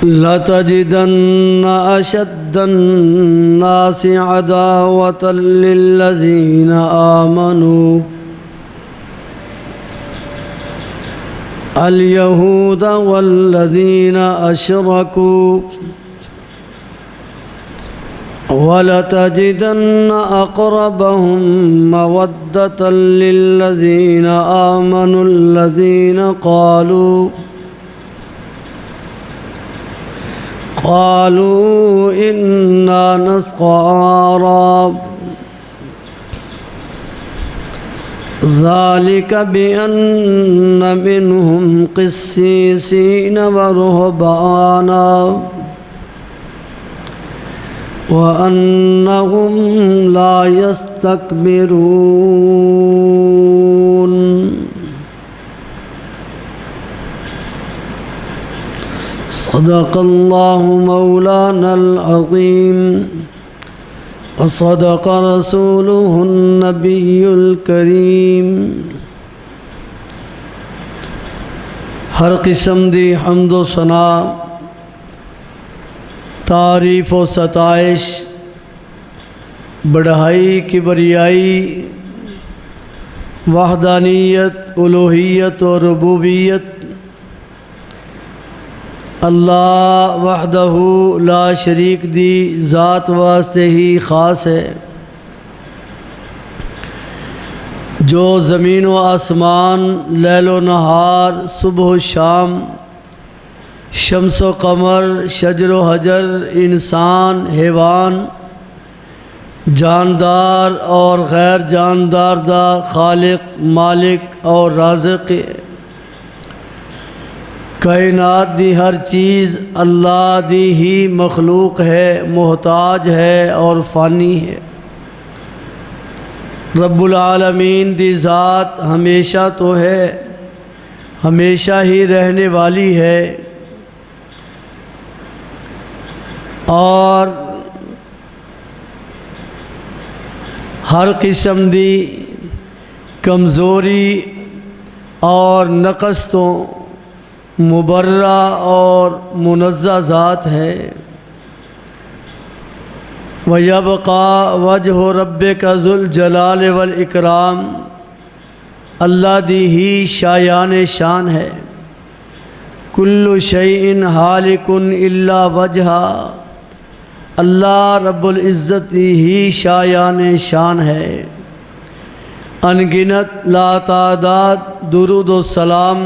لَتَجِدَنَّ أَشَدَّ النَّاسِ عَدَاوَةً لِلَّذِينَ آمَنُوا الْيَهُودَ وَالَّذِينَ أَشْرَكُوا وَلَتَجِدَنَّ أَقْرَبَهُم مَّوَدَّةً لِلَّذِينَ آمَنُوا الَّذِينَ قالوا إنا نصارى ذلك بأن منهم قسيسين ورهبانا وأنهم لا يستكبرون صدق اللہ مولانا العظیم وصدق رسولہ النبی الکریم۔ ہر قسم دی حمد و ثنا، تعریف و ستائش، بڑھائی کبریائی، وحدانیت، الوہیت اور ربوبیت اللہ وحدہ لا شریک دی ذات واسطے ہی خاص ہے، جو زمین و آسمان، لیل و نہار، صبح و شام، شمس و قمر، شجر و حجر، انسان، حیوان، جاندار اور غیر جاندار دا خالق، مالک اور رازق ہے۔ کائنات دی ہر چیز اللہ دی ہی مخلوق ہے، محتاج ہے اور فانی ہے۔ رب العالمین دی ذات ہمیشہ تو ہے، ہمیشہ ہی رہنے والی ہے، اور ہر قسم دی کمزوری اور نقص تو مبرہ اور منزہ ذات ہے۔ وَيَبْقَى وَجْهُ رَبِّكَ ذُو الْجَلَالِ وَالْإِكْرَامِ، اللہ دی ہی شایان شان ہے۔ کُلُّ شَيْءٍ حَالِكٌ إِلَّا وَجْهَهُ، اللہ رب العزت دی ہی شایان شان ہے۔ انگنت لا تعداد درود و سلام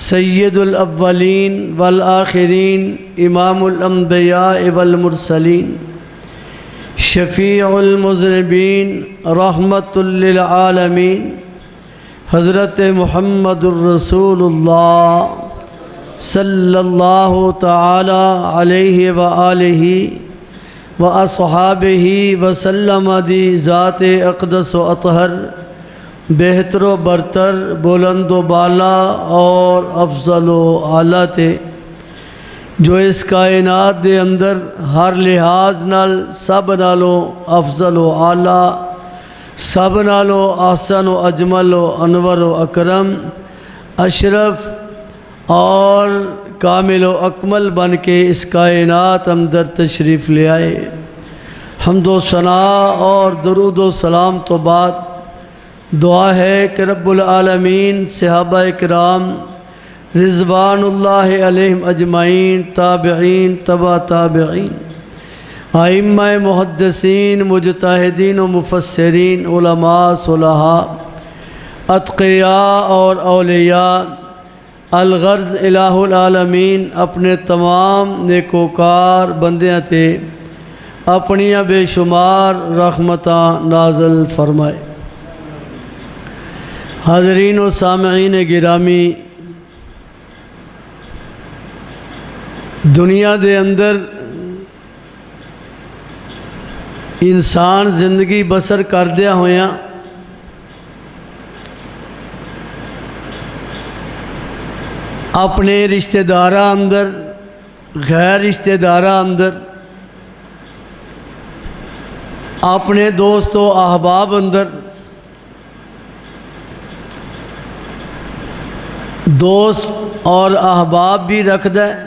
سید الاولین والآخرین، امام الانبیاء والمرسلین، شفیع المذنبین، رحمت للعالمین، حضرت محمد الرسول اللہ صلی اللہ تعالی علیہ وآلہ واصحابہ وسلم دی ذات اقدس و اطہر، بہتر و برتر، بلند و بالا اور افضل و اعلیٰ تے، جو اس کائنات دے اندر ہر لحاظ نال سب نالوں افضل و اعلیٰ، سب نالوں احسن و اجمل و انور و اکرم، اشرف اور کامل و اکمل بن کے اس کائنات اندر تشریف لے آئے۔ حمد و ثنا اور درود و سلام تو بعد دعا ہے کہ رب العالمین صحابہ کرام رضوان اللہ علیہم اجمعین، تابعین، تبع تابعین، ائمہ محدثین، مجتہدین و مفسرین، علماء، صلحاء، اتقیاء اور اولیاء، الغرض الہ العالمین اپنے تمام نیکوکار بندیاں تے اپنیاں بے شمار رحمتاں نازل فرمائے۔ حاضرین و سامعین گرامی، دنیا دے اندر انسان زندگی بسر کردیا ہویاں اپنے رشتہ داراں اندر، غیر رشتہ داراں اندر، اپنے دوست و احباب اندر، دوست اور احباب بھی رکھدا ہے،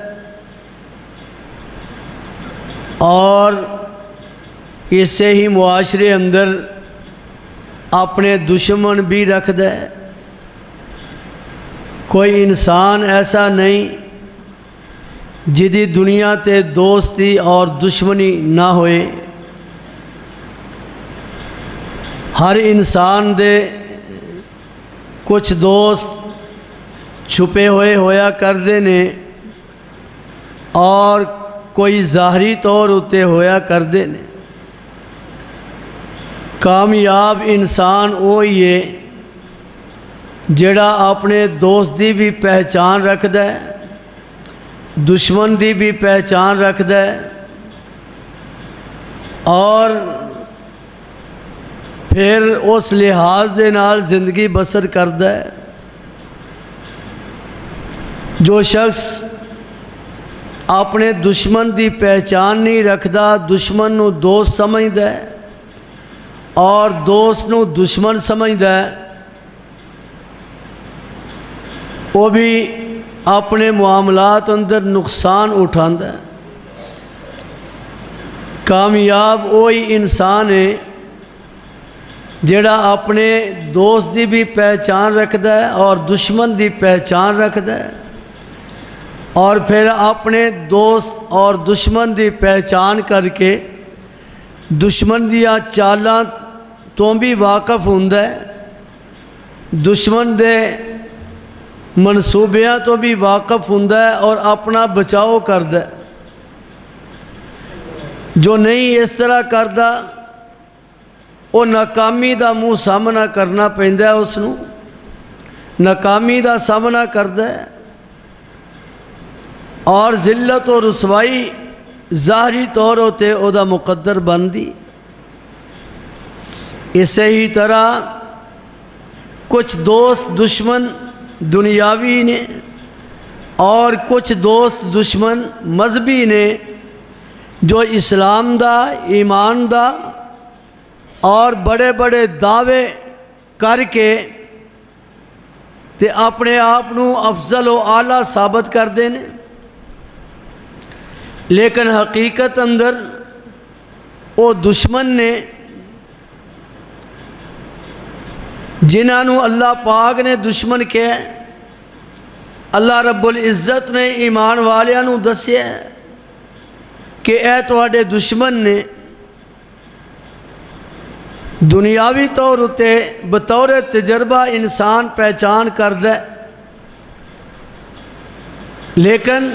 اور اسے ہی معاشرے اندر اپنے دشمن بھی رکھدا ہے۔ کوئی انسان ایسا نہیں جدی دنیا تے دوستی اور دشمنی نہ ہوئے۔ ہر انسان دے کچھ دوست چھپے ہوئے ہویا کردے نے اور کوئی ظاہری طور اتے ہویا کردے نے۔ کامیاب انسان وہی ہے جڑا اپنے دوست دی بھی پہچان رکھدا ہے، دشمن دی بھی پہچان رکھدا ہے، اور پھر اس لحاظ دے نال زندگی بسر کردا ہے۔ جو شخص اپنے دشمن دی پہچان نہیں رکھدا، دشمن نو دوست سمجھدا ہے اور دوست نو دشمن سمجھدا ہے، وہ بھی اپنے معاملات اندر نقصان اٹھاندا ہے۔ کامیاب وہی انسان ہے جڑا اپنے دوست دی بھی پہچان رکھدا ہے اور دشمن دی پہچان رکھدا ہے، اور پھر اپنے دوست اور دشمن دی پہچان کر کے دشمن دیا چالاں تو بھی واقف ہوندا ہے، دشمن دے منصوبیاں تو بھی واقف ہوندا ہے اور اپنا بچاؤ کردا ہے۔ جو نہیں اس طرح کردا وہ ناکامی دا منہ سامنا کرنا پیندا ہے، اس نو ناکامی دا سامنا کردا ہے اور ذلت و رسوائی ظاہری طور ہوتے او دا مقدر بندی۔ اسی ہی طرح کچھ دوست دشمن دنیاوی نے اور کچھ دوست دشمن مذہبی نے، جو اسلام دا، ایمان دا اور بڑے بڑے دعوے کر کے تے اپنے آپ نو افضل و اعلیٰ ثابت کر دینے، لیکن حقیقت اندر وہ دشمن نے جنہوں اللہ پاک نے دشمن کیا، اللہ رب العزت نے ایمان والیاں دسیا کہ اے تواڈے دشمن نے دنیاوی طور اتے بطور تجربہ انسان پہچان کردا ہے، لیکن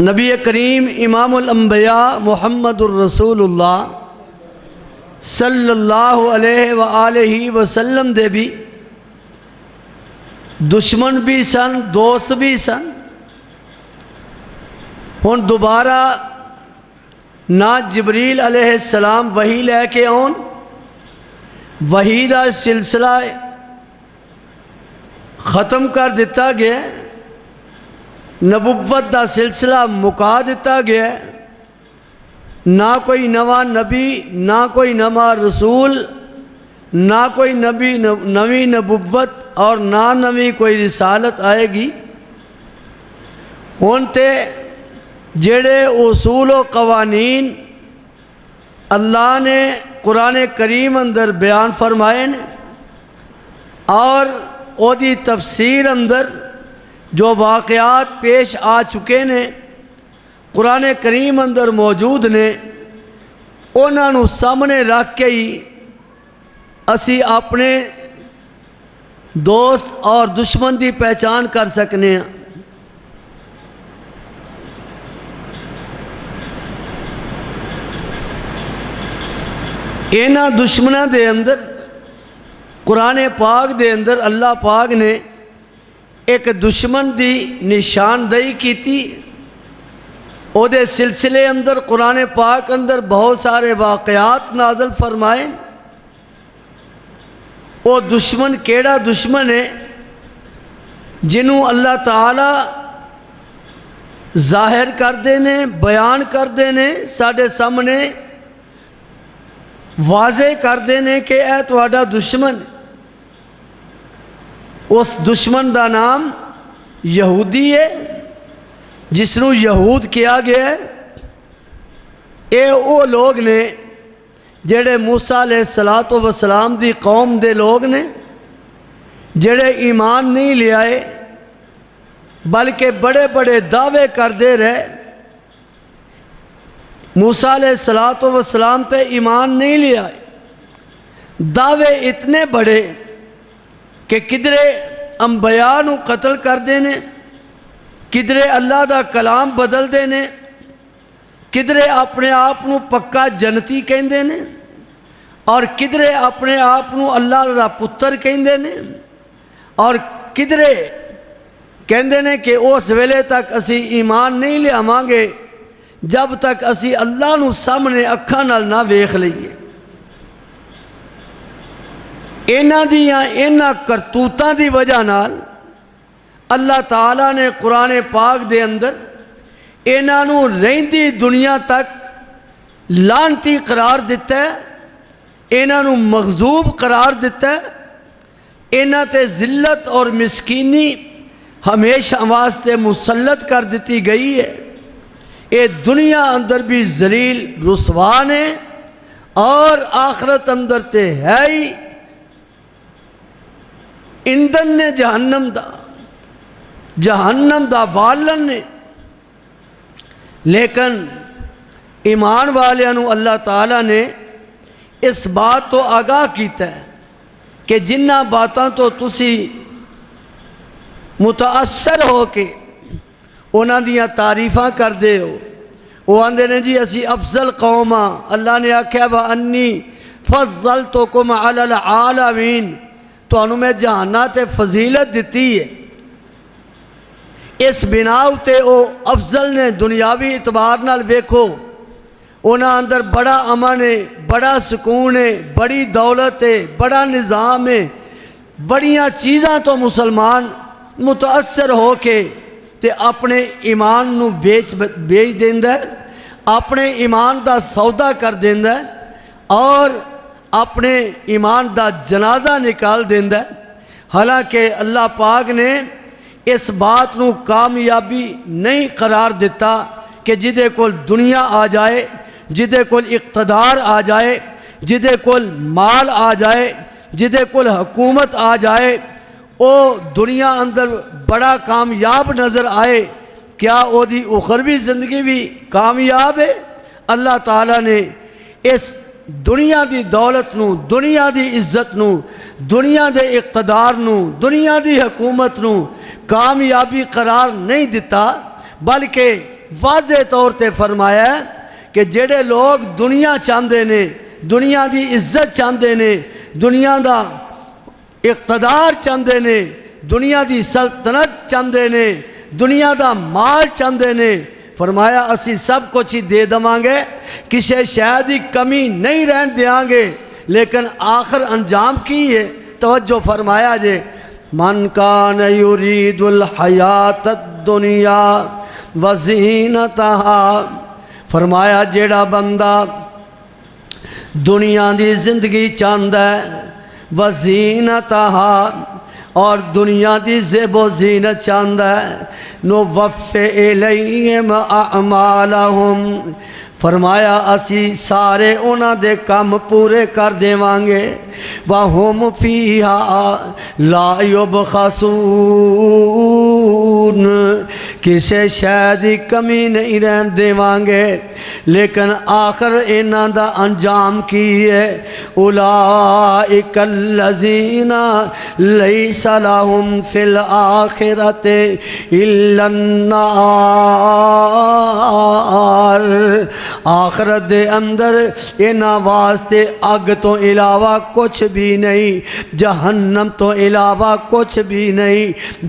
نبی کریم امام الانبیاء محمد الرسول اللہ صلی اللہ علیہ وآلہ وسلم دے بھی دشمن بھی سن، دوست بھی سن۔ ہن دوبارہ نہ جبریل علیہ السلام وحی لے کے آن، وحی دا سلسلہ ختم کر دیتا گیا، نبوت دا سلسلہ مکا دیتا گیا، نہ کوئی نواں نبی، نہ کوئی نواں رسول، نہ کوئی نوی نبوت اور نہ نوی کوئی رسالت آئے گی۔ ہن تے جڑے اصول و قوانین اللہ نے قرآن کریم اندر بیان فرمائے نے اور او دی تفسیر اندر جو واقعات پیش آ چکے نے قرآن کریم اندر موجود نے، انہوں سامنے رکھ کے ہی اسی اپنے دوست اور دشمن دی پہچان کر سکنے ہیں۔ اینا دشمنہ دے اندر قرآن پاک دے اندر اللہ پاک نے ایک دشمن دی نشاندہی کی تھی، او دے سلسلے اندر قرآن پاک اندر بہت سارے واقعات نازل فرمائے۔ او دشمن کیڑا دشمن ہے جنہوں اللہ تعالی ظاہر کر دینے، بیان کر دینے، ساڑھے سامنے واضح کر دینے کہ اے تواڈا دشمن۔ اس دشمن دا نام یہودی ہے، جس نو یہود کیا گیا ہے، اے او لوگ نے جڑے موسیٰ علیہ السلام دی قوم دے لوگ نے، جڑے ایمان نہیں لے آئے بلکہ بڑے بڑے دعوے کردے رہے۔ موسیٰ علیہ السلام تے ایمان نہیں لے آئے، دعوے اتنے بڑے کہ کدرے انبیاء نو قتل کر دینے، کدرے اللہ دا کلام بدل دینے، کدرے اپنے آپ نو پکا جنتی کہندے نے، اور کدرے اپنے آپ نو اللہ دا پتر کہندے نے، اور کدرے کہندے نے کہ اس ویلے تک اسی ایمان نہیں لے آوانگے جب تک اسی اللہ نو سامنے اکھاں نال نہ ویکھ لئیے۔ اینا کرتوتاں دی وجہ نال اللہ تعالیٰ نے قرآن پاک دے اندر اینا نو رہندی دنیا تک لعنتی قرار دیتا ہے، اینا نو مغضوب قرار دیتا ہے، اینا تے ذلت اور مسکینی ہمیشہ واسطے مسلط کر دیتی گئی ہے۔ اے دنیا اندر بھی ذلیل رسوان ہے اور آخرت اندر تے ہے ہی ایندھن نے جہنم دا بالن نے۔ لیکن ایمان والوں اللہ تعالیٰ نے اس بات تو آگاہ کیتا ہے کہ جنہ باتاں تو تسی متاثر ہو کے انہاں دیاں تعریفاں کر دے ہو، وہ آندے نے جی اسی افضل قوم ہاں، اللہ نے آکھیا وَأَنِّي فَضَّلْتُكُمْ عَلَى الْعَالَمِينَ، تو انہوں میں جہانات فضیلت دیتی ہے۔ اس بناؤ تے او افضل نے دنیاوی اعتبار نال ویکھو، انہاں اندر بڑا امن ہے، بڑا سکون ہے، بڑی دولت ہے، بڑا نظام ہے، بڑیاں چیزاں تو مسلمان متاثر ہو کے تے اپنے ایمان نو بیچ دیندا ہے، اپنے ایمان دا سودا کر دیندا ہے اور اپنے ایمان دا جنازہ نکال دیندا ہے۔ حالانکہ اللہ پاک نے اس بات نو کامیابی نہیں قرار دیتا کہ جدے کول دنیا آ جائے، جدے کول اقتدار آ جائے، جدے کول مال آ جائے، جدے کول حکومت آ جائے، او دنیا اندر بڑا کامیاب نظر آئے، کیا او دی اخروی زندگی بھی کامیاب ہے؟ اللہ تعالیٰ نے اس دنیا دی دولت نو، دنیا دی عزت نو، دنیا دے اقتدار نو، دنیا دی حکومت نو کامیابی قرار نہیں دیتا، بلکہ واضح طور تے فرمایا ہے کہ جڑے لوگ دنیا چاندے نے، دنیا دی عزت چاندے نے، دنیا دا اقتدار چاندے نے، دنیا دی سلطنت چاندے نے، دنیا دا مال چاندے نے، فرمایا اسی سب کچھ ہی دے دمانگے، کسے شاید ہی کمی نہیں رہن دیاں گے، لیکن آخر انجام کی ہے؟ توجہ فرمایا جے من کان یرید الحیات الدنیا وزینتہا، فرمایا جیڑا بندہ دنیا دی زندگی چاندہ ہے، وزینتہا اور دنیا دی زیب و زینت چاندہ ہے، نوفِ الیہم اعمالہم، فرمایا اسی سارے انہاں دے کام پورے کر دیوانگے، وَهُمْ فِيهَا لَا يُبْخَسُونَ، کسے شاید ہی کمی نہیں رہن دیوانگے، لیکن آخر انہاں دا انجام کی ہے اولئک الذین لیس لہم فی الآخرۃ الا النار، آخرت دے اندر انہاں واسطے اگ تو علاوہ کچھ بھی نہیں، جہنم تو علاوہ کچھ بھی نہیں،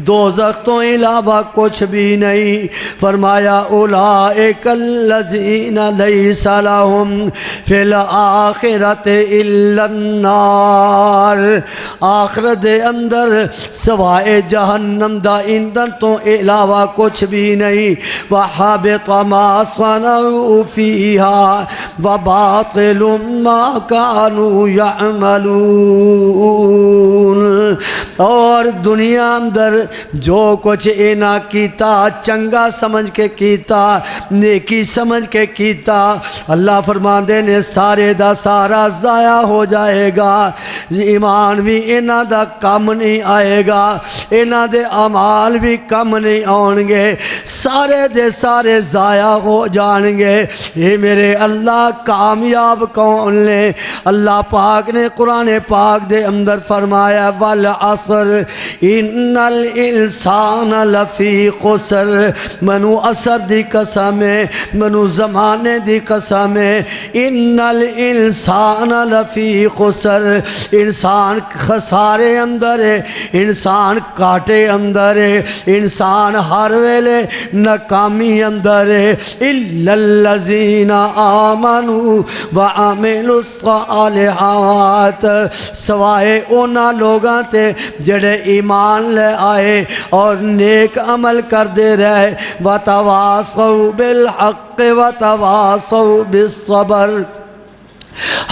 دوزخ تو علاوہ کچھ بھی نہیں۔ فرمایا اولئک الذین لیس لہم فی الآخرۃ الا النار، آخرت دے اندر سوائے جہنم دا ایندھن تو علاوہ کچھ بھی نہیں، وحبط ما صنعوا اجتمعوا فیہا وباطل ما كانوا يعملون. اور دنیا اندر جو کچھ اینا کیتا چنگا سمجھ کے کیتا نیکی سمجھ کے کیتا اللہ فرماندے نے سارے دا سارا ضائع ہو جائے گا. ایمان بھی اینا دا کم نہیں آئے گا, اینا دے اعمال بھی کم نہیں آن گے, سارے دے سارے ضائع ہو جان گے. یہ میرے اللہ کامیاب کون لے؟ اللہ پاک نے قرآن پاک دے اندر فرمایا والعصر ان الانسان لفی خسر. منو اثر دی قسم ہے, منو زمانے دی قسم ہے. ان الانسان لفی خسر, انسان خسارے اندر ہے, انسان کاٹے اندر ہے, انسان ہر ویلے ناکامی اندر ہے. الا الذین آمنوا وعملوا الصالحات, سوائے اونا لوگاں تے جڑے ایمان لے آئے اور نیک عمل کر دے رہے. وتواصوا بالحق وتواصوا بالصبر,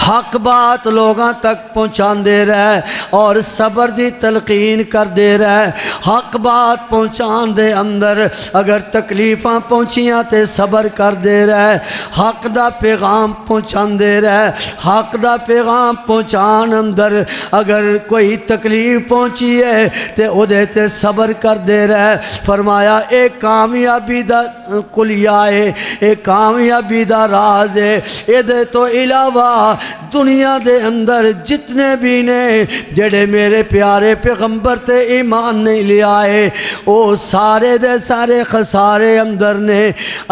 حق بات لوگاں تک پہنچان دے رہے اور صبر دی تلقین کر دے رہے. حق بات پہنچان دے اندر اگر تکلیفاں پہنچیاں تے صبر کر دے رہے. حق دا پیغام پہنچان دے رہے, حق دا پیغام پہنچان اندر اگر کوئی تکلیف پہنچی ہے تے او دے تے صبر کر دے رہے. فرمایا ایک کامیابی دا کلیہ ہے, ایک کامیابی دا راز ہے. اے دے تو علاوہ دنیا دے اندر جتنے بھی نے جڑے میرے پیارے پیغمبر تے ایمان نہیں لے آئے او سارے دے سارے خسارے اندر نے.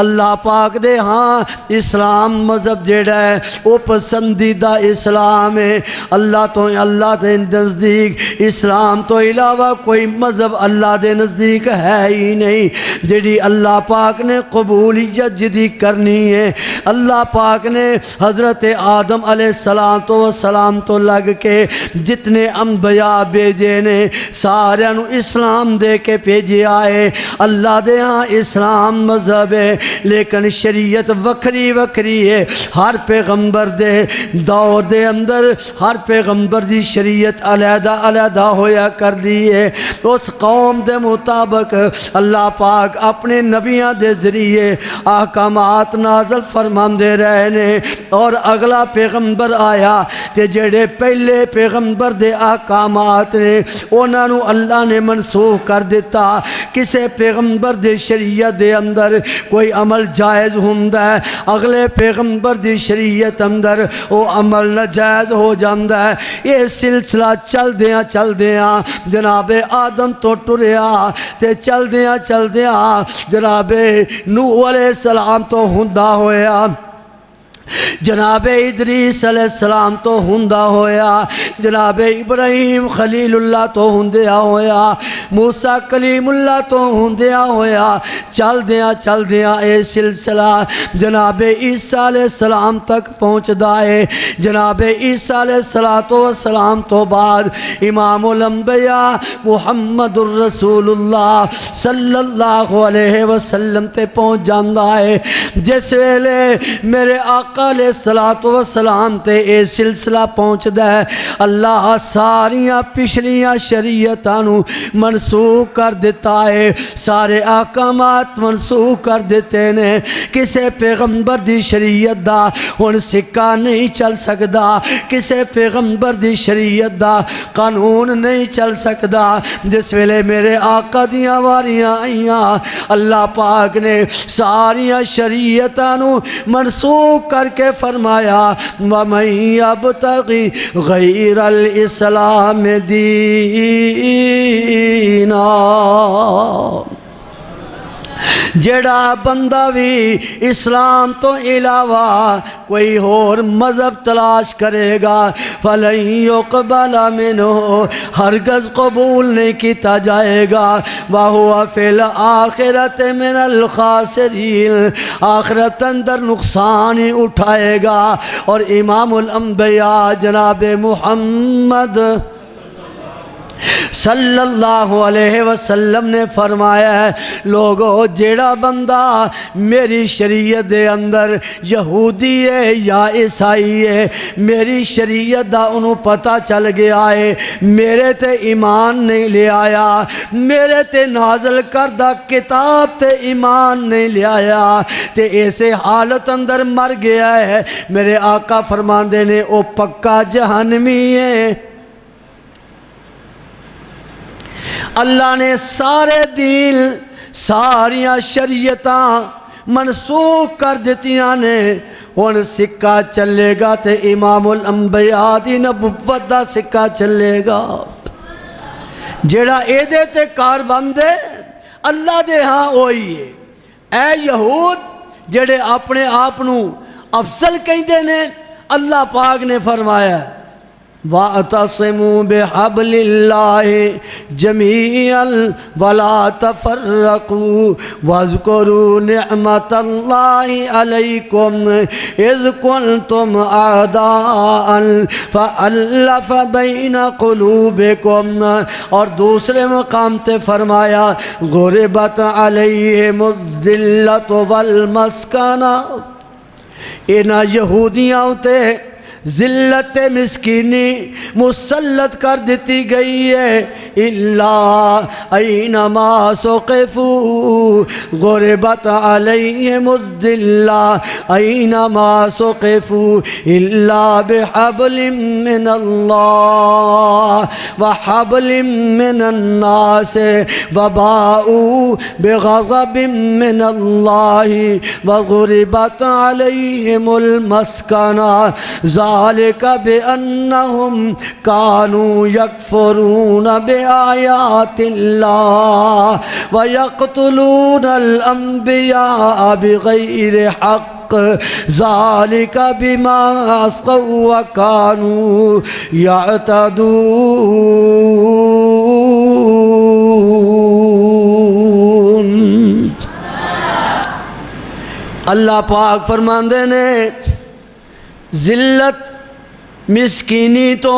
اللہ پاک دے ہاں اسلام مذہب جڑا ہے وہ پسندیدہ اسلام ہے. اللہ دے نزدیک اسلام تو علاوہ کوئی مذہب اللہ دے نزدیک ہے ہی نہیں. جڑی اللہ پاک نے قبولیت جدی کرنی ہے, اللہ پاک نے حضرت آدم علیہ السلام تو لگ کے جتنے انبیاء بھیجے نے سارے نو اسلام دے کے بھیجے آئے. اللہ دے ہاں اسلام مذہب ہے لیکن شریعت وکھری وکھری ہے. ہر پیغمبر دے دور دے اندر ہر پیغمبر دی شریعت علیحدہ علیحدہ ہویا کر دی ہے. اس قوم دے مطابق اللہ پاک اپنے نبیاں دے ذریعے احکامات نازل فرماندے رہے نے. اور اگلا پیغمبر آیا تے جڑے پہلے پیغمبر دے احکامات نے انہاں نو اللہ نے منسوخ کر دیتا. کسے پیغمبر دے شریعت دے اندر کوئی عمل جائز ہوندا ہے, اگلے پیغمبر دی شریعت اندر وہ عمل ناجائز ہو جاندا ہے. یہ سلسلہ چل دیاں جناب آدم تو ٹریا تے چل دیاں جناب نوح علیہ السلام تو ہوندا ہویا, جناب ادریس علیہ السلام تو ہوندا ہویا, جناب ابراہیم خلیل اللہ تو ہوندیا ہویا, موسیٰ کلیم اللہ تو ہوندیا ہویا. چل دیاں اے سلسلہ جناب عیسیٰ علیہ السلام تک پہنچ دائے. جناب عیسیٰ علیہ السلام تو بعد امام الانبیاء محمد الرسول اللہ صلی اللہ علیہ وسلم تے پہنچ جاندہ ہے. جس ویلے میرے آقا علیہ السلام تے اے سلسلہ پہنچ دے, اللہ ساریاں پچھلیاں شریعتاں نو منسوخ کر دیتا ہے, سارے احکامات منسوخ کر دیتے نے. کسے پیغمبر دی شریعت دا ہن سکہ نہیں چل سکدا, کسے پیغمبر دی شریعت دا قانون نہیں چل سکدا. جس ویلے میرے آقا دیاں واریاں آئیاں اللہ پاک نے ساریاں شریعتاں نو منسوخ کر کے فرمایا وَمَن يَبْتَغِ غَيْرَ الْإِسْلَامِ دِينًا, جڑا بندہ بھی اسلام تو علاوہ کوئی اور مذہب تلاش کرے گا فَلَن يُقْبَلَ مِنْهُ, ہرگز قبول نہیں کیتا جائے گا. وَهُوَ فِي الْآخِرَةِ مِنَ الْخَاسِرِينَ, آخرت اندر نقصان ہی اٹھائے گا. اور امام الانبیاء جناب محمد صلی اللہ علیہ وسلم نے فرمایا ہے لوگو جیڑا بندہ میری شریعت دے اندر یہودی ہے یا عیسائی ہے میری شریعت دا انہوں پتہ چل گیا ہے میرے تے ایمان نہیں لے آیا میرے تے نازل کردہ کتاب تے ایمان نہیں لے آیا تے ایسے حالت اندر مر گیا ہے میرے آقا فرماندے نے او پکا جہنمی ہے اللہ نے سارے دین ساریاں شریعتاں منسوخ کر دیتیاں نے ہن سکہ چلے گا تے امام الانبیاء دی نبوت دا سکہ چلے گا جیڑا اے دے تے کار بندے اللہ دے ہاں ہوئی ہے اے یہود جڑے اپنے آپنوں افضل کہندے نے اللہ پاک نے فرمایا وَاعْتَصِمُوا بِحَبْلِ اللَّهِ جَمِيعًا وَلَا تَفَرَّقُوا وَاذْكُرُوا نِعْمَةَ اللَّهِ عَلَيْكُمْ إِذْ كُنْتُمْ أَعْدَاءً فَأَلَّفَ بَيْنَ قُلُوبِكُمْ اور دوسرے مقام تے فرمایا غُرِبَتْ عَلَيْهِمُ الذِّلَّةُ وَالْمَسْكَنَةُ اینا یہودیاں تے ذلت مسکینی مسلط کر دیتی گئی ہے اللہ اینما سقفوا غربت علیہم الذلہ اینما سقفوا اللہ بحبل من اللہ وحبل من الناس وباؤوا بغضب من اللہ وغربت علیہم المسکنہ ذالک بأنہم کانوا یکفرون بآیات اللہ ویقتلون الانبیاء بغیر حق ذالک بما عصوا وکانوا یعتدون اللہ پاک فرماندے نے ذلت مسکینی تو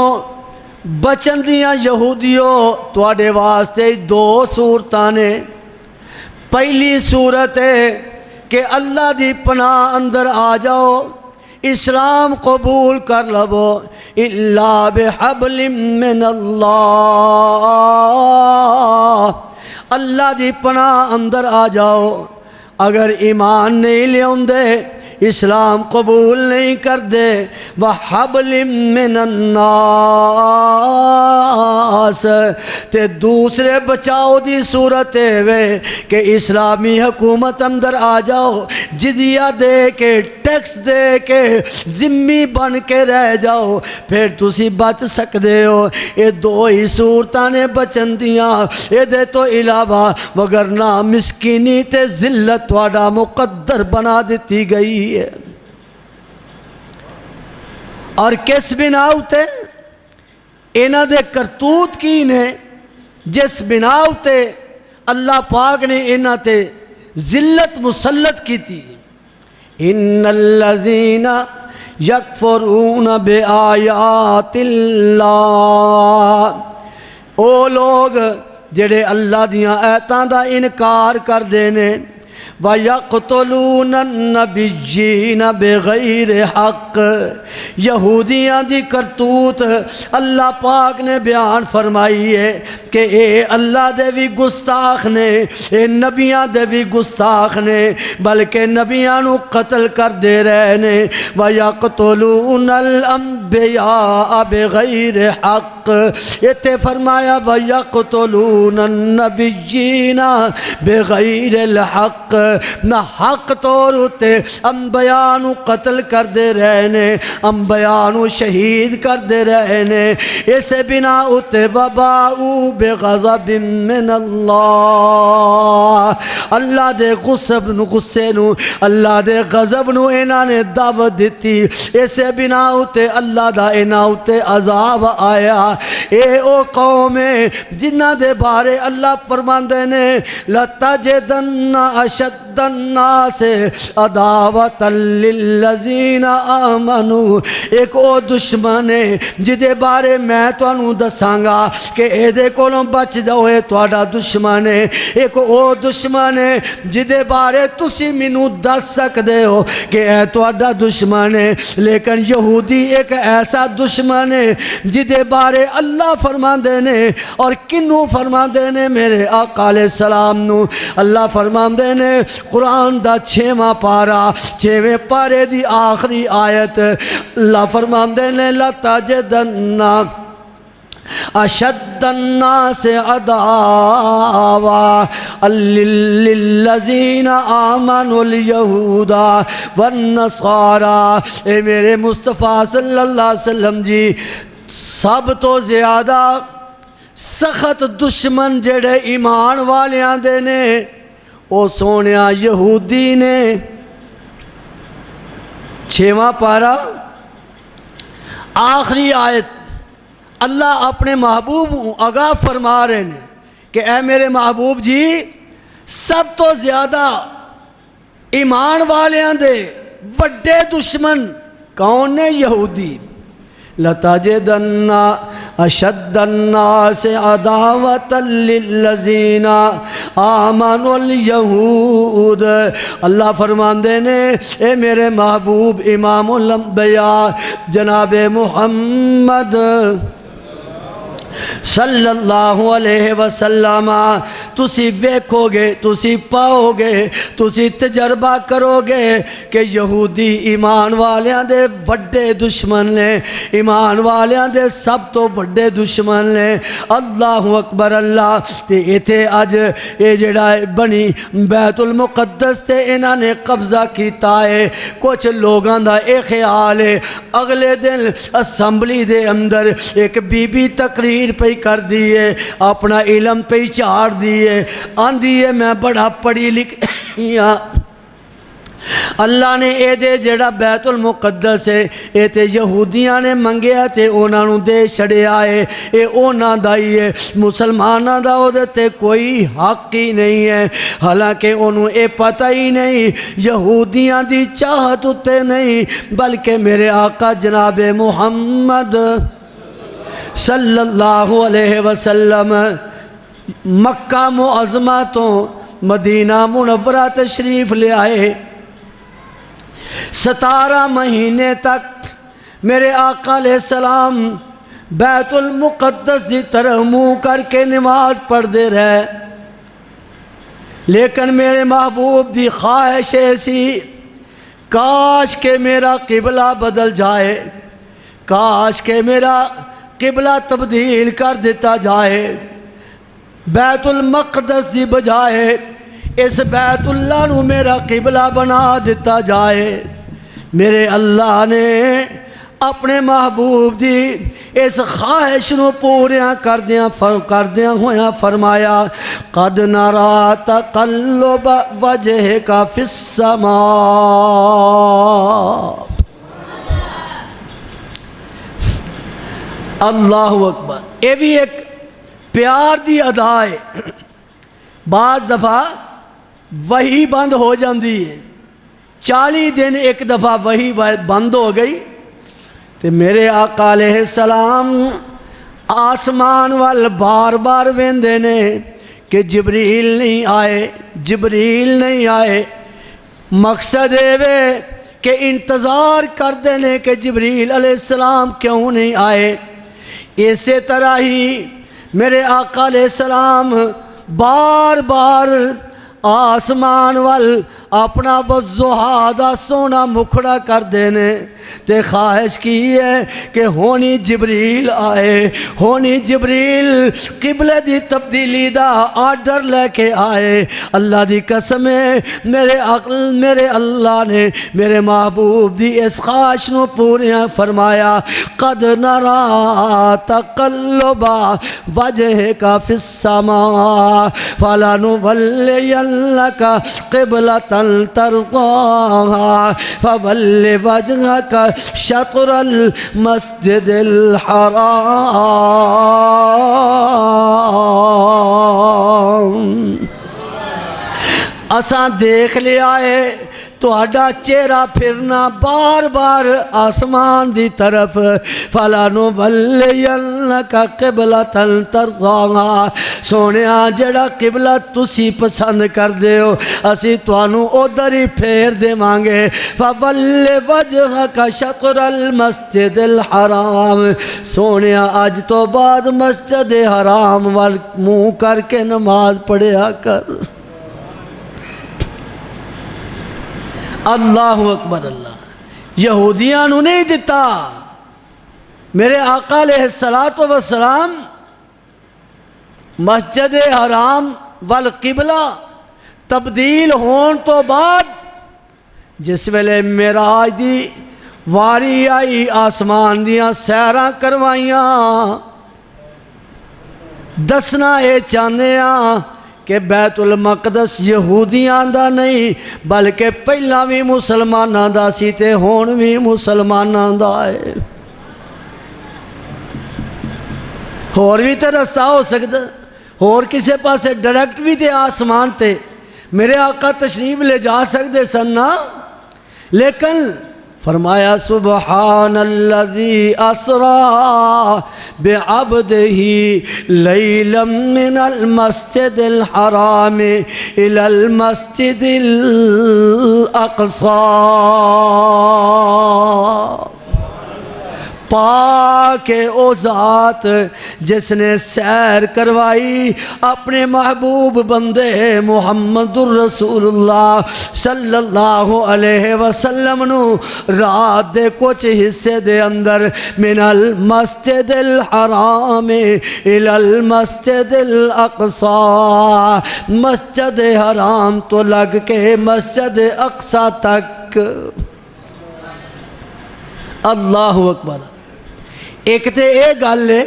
بچن دیاں یہودیوں تواڈے واسطے دو صورتاں نے پہلی صورت ہے کہ اللہ دی پناہ اندر آ جاؤ اسلام قبول کر لو اللہ بحبل من اللہ اللہ دی پناہ اندر آ جاؤ اگر ایمان نہیں لے دے اسلام قبول نہیں کر دے وحبل من الناس تے دوسرے بچاؤ دی صورت ہے کہ اسلامی حکومت اندر آ جاؤ جزیہ دے کے ٹیکس دے کے ذمہ بن کے رہ جاؤ پھر تسی بچ سکدے ہو یہ دو ہی صورتاں نے بچن دیاں یہ دے تو علاوہ وگرنہ مسکینی تے ذلت تواڈا مقدر بنا دیتی گئی ہے اور کس بنا ہوتے اینا دے کرتوت کی نے جس بنا ہوتے اللہ پاک نے اینا تے ذلت مسلط کی تھی ان الذین یکفرون بآیات اللہ او لوگ جڑے اللہ دیاں آیتاں دا انکار کر دینے وَيَقْتُلُونَ النَّبِيِّينَ بِغَيْرِ حَقٍ یہودیاں دی کرتوت اللہ پاک نے بیان فرمائی ہے کہ اے اللہ دے بھی گستاخ نے اے نبیاں دے بھی گستاخ نے بلکہ نبیاں نو قتل کر دے رہے نے وَيَقْتُلُونَ الْأَنْبِيَاءَ بِغَيْرِ حَقٍ یہ فرمایا وَيَقْتُلُونَ النَّبِيِّينَ بِغَيْرِ الْحَقِّ نہ حق طور ہوتے انبیاء نو قتل کر دے رہنے انبیاء نو شہید کر دے رہنے اسے بنا ہوتے وباؤ بغضب من اللہ اللہ دے غصے نو اللہ دے غضب نو اینا نے دعوت دیتی اسے بنا ہوتے اللہ دا اینا ہوتے عذاب آیا اے او قوم جنہ دے بارے اللہ فرماندے نے لَتَجِدَنَّ أَشَدَّ اشد الناس عداوۃ للذین آمنوا، ایک او دشمن ہے جدے بارے میں تانوں دساں گا کہ اے دے کولوں بچ جاؤ، اے تہاڈا دشمن ہے۔ ایک او دشمن ہے جدے بارے تسی مینوں دس سکدے ہو کہ اے تہاڈا دشمن ہے، لیکن یہودی ایک ایسا دشمن ہے جدے بارے اللہ فرماندے نے، اور کنوں فرماندے نے؟ میرے آقا علیہ السلام نو اللہ فرماندے نے قرآن دا 6واں پارا 6ویں پارے دی آخری آیت، اللہ فرماندے نے لَتَجِدَنَّ اشد الناس عداوۃ للذین آمنوا الیہود والنصارى۔ اے میرے مصطفیٰ صلی اللہ علیہ وسلم جی، سب تو زیادہ سخت دشمن جڑے ایمان والیاں دے نے او سونیا یہودی نے۔ 6واں پارا آخری آیت، اللہ اپنے محبوب آگاہ فرما رہے ہیں کہ اے میرے محبوب جی، سب تو زیادہ ایمان والیاں دے وڈے دشمن کون نے؟ یہودی۔ لَتَجِدَنَّ اشد الناس عداوۃ للذین آمنوا الیہود، اللہ فرماندے نے اے میرے محبوب امام الانبیاء جناب محمد صلی اللہ علیہ وسلم، تسی ویکھو گے، تسی پاؤ گے، تسی تجربہ کرو گے کہ یہودی ایمان والیاں دے وڈے دشمن نے، ایمان والیاں دے سب تو وڈے دشمن نے۔ اللہ اکبر اللہ۔ تے ایتھے اج اے جڑا بنی بیت المقدس تے انہاں نے قبضہ کیتا ہے، کچھ لوگاں دا اے خیال ہے اگلے دن اسمبلی دے اندر ایک بی بی تقریر پہ کر دیئے، اپنا علم پہ چاڑ دیئے، آندھی ہے میں بڑا پڑھی لکھی ہاں، اللہ نے اے دے جڑا بیت المقدس ہے اے تے یہودیاں نے منگیا تے اونا نو دے چھڑے آئے، اے اونا دائی ہے، مسلمانہ دا او دے تے کوئی حق ہی نہیں ہے۔ حالانکہ انہوں اے پتہ ہی نہیں یہودیاں دی چاہت اتے نہیں، بلکہ میرے آقا جناب محمد صلی اللہ علیہ وسلم مکہ معظمہ تو مدینہ منورہ تشریف لے آئے، 17 مہینے تک میرے آقا علیہ السلام بیت المقدس دی طرح منہ کر کے نماز پڑھ دے رہے، لیکن میرے محبوب دی خواہش ایسی، کاش کہ میرا قبلہ بدل جائے، کاش کہ میرا قبلہ تبدیل کر دیتا جائے، بیت المقدس دی بجائے اس بیت اللہ نو میرا قبلہ بنا دیتا جائے۔ میرے اللہ نے اپنے محبوب دی اس خواہش نو پوریاں کردیاں ہویاں فرمایا قد نرا تقلب وجہک فی السماء۔ اللہ اکبر۔ یہ بھی ایک پیار دی ادا ہے، بعض دفعہ وہی بند ہو جاندی ہے، 40 دن ایک دفعہ وہی بند ہو گئی تو میرے آقا علیہ السلام آسمان وال بار بار ویندے نے کہ جبریل نہیں آئے، جبریل نہیں آئے۔ مقصد ہے کہ انتظار کر دینے کہ جبریل علیہ السلام کیوں نہیں آئے۔ اسی طرح ہی میرے آقا علیہ السلام بار بار آسمان وال اپنا والضحیٰ دا سونا مکھڑا کر دینے تے خواہش کی ہے کہ ہونی جبریل آئے، ہونی جبریل قبلے دی تبدیلی دا آرڈر لے کے آئے۔ اللہ دی قسم ہے میرے اللہ نے میرے محبوب دی اس خواہش نو پوریاں فرمایا قد نرا تقلب وجہک فی السماء فلنولینک قبلۃ ترضاها فول وجهك شطر المسجد الحرام۔ اساں دیکھ لیا ہے تہاڈا چہرہ پھرنا بار بار آسمان دی طرف فَلَنُوَلِّيَنَّكَ قِبْلَةً تَرْضَاهَا سونیا جڑا قبلہ تسی پسند کر دیو اسی توانوں ادھر ہی پھیر دیوانگے فَوَلِّ وَجْهَكَ شَطْرَ الْمَسْجِدِ الْحَرَامِ سونیا آج تو بعد مسجد حرام وال منہ کر کے نماز پڑھیا کر اللہ اکبر اللہ یہودیاں نو نہیں دیتا میرے آقا علیہ السلام مسجد حرام والقبلہ تبدیل ہون تو بعد جس ویلے معراج دی واری آئی آسمان دیاں سیراں کروائیاں دسنا اے چاہنے کہ بیت المقدس یہودیاں دا نہیں بلکہ پہلا بھی مسلماناں دا سی تے ہون بھی مسلماناں دا ہے اور بھی تے رستہ ہو سکتا اور کسے پاسے ڈائریکٹ بھی تے آسمان تے میرے آقا تشریف لے جا سکتے سننا لیکن فرمایا سبحان الذی اسرا بعبدہ لیلا من المسجد الحرام الى المسجد الاقصی پاک او ذات جس نے سیر کروائی اپنے محبوب بندے محمد الرسول اللہ صلی اللہ علیہ وسلم نو رات دے کچھ حصے دے اندر من المسجد الحرام الى المسجد الاقصی مسجد حرام تو لگ کے مسجد اقصی تک اللہ اکبر ایک تے اے گل ہے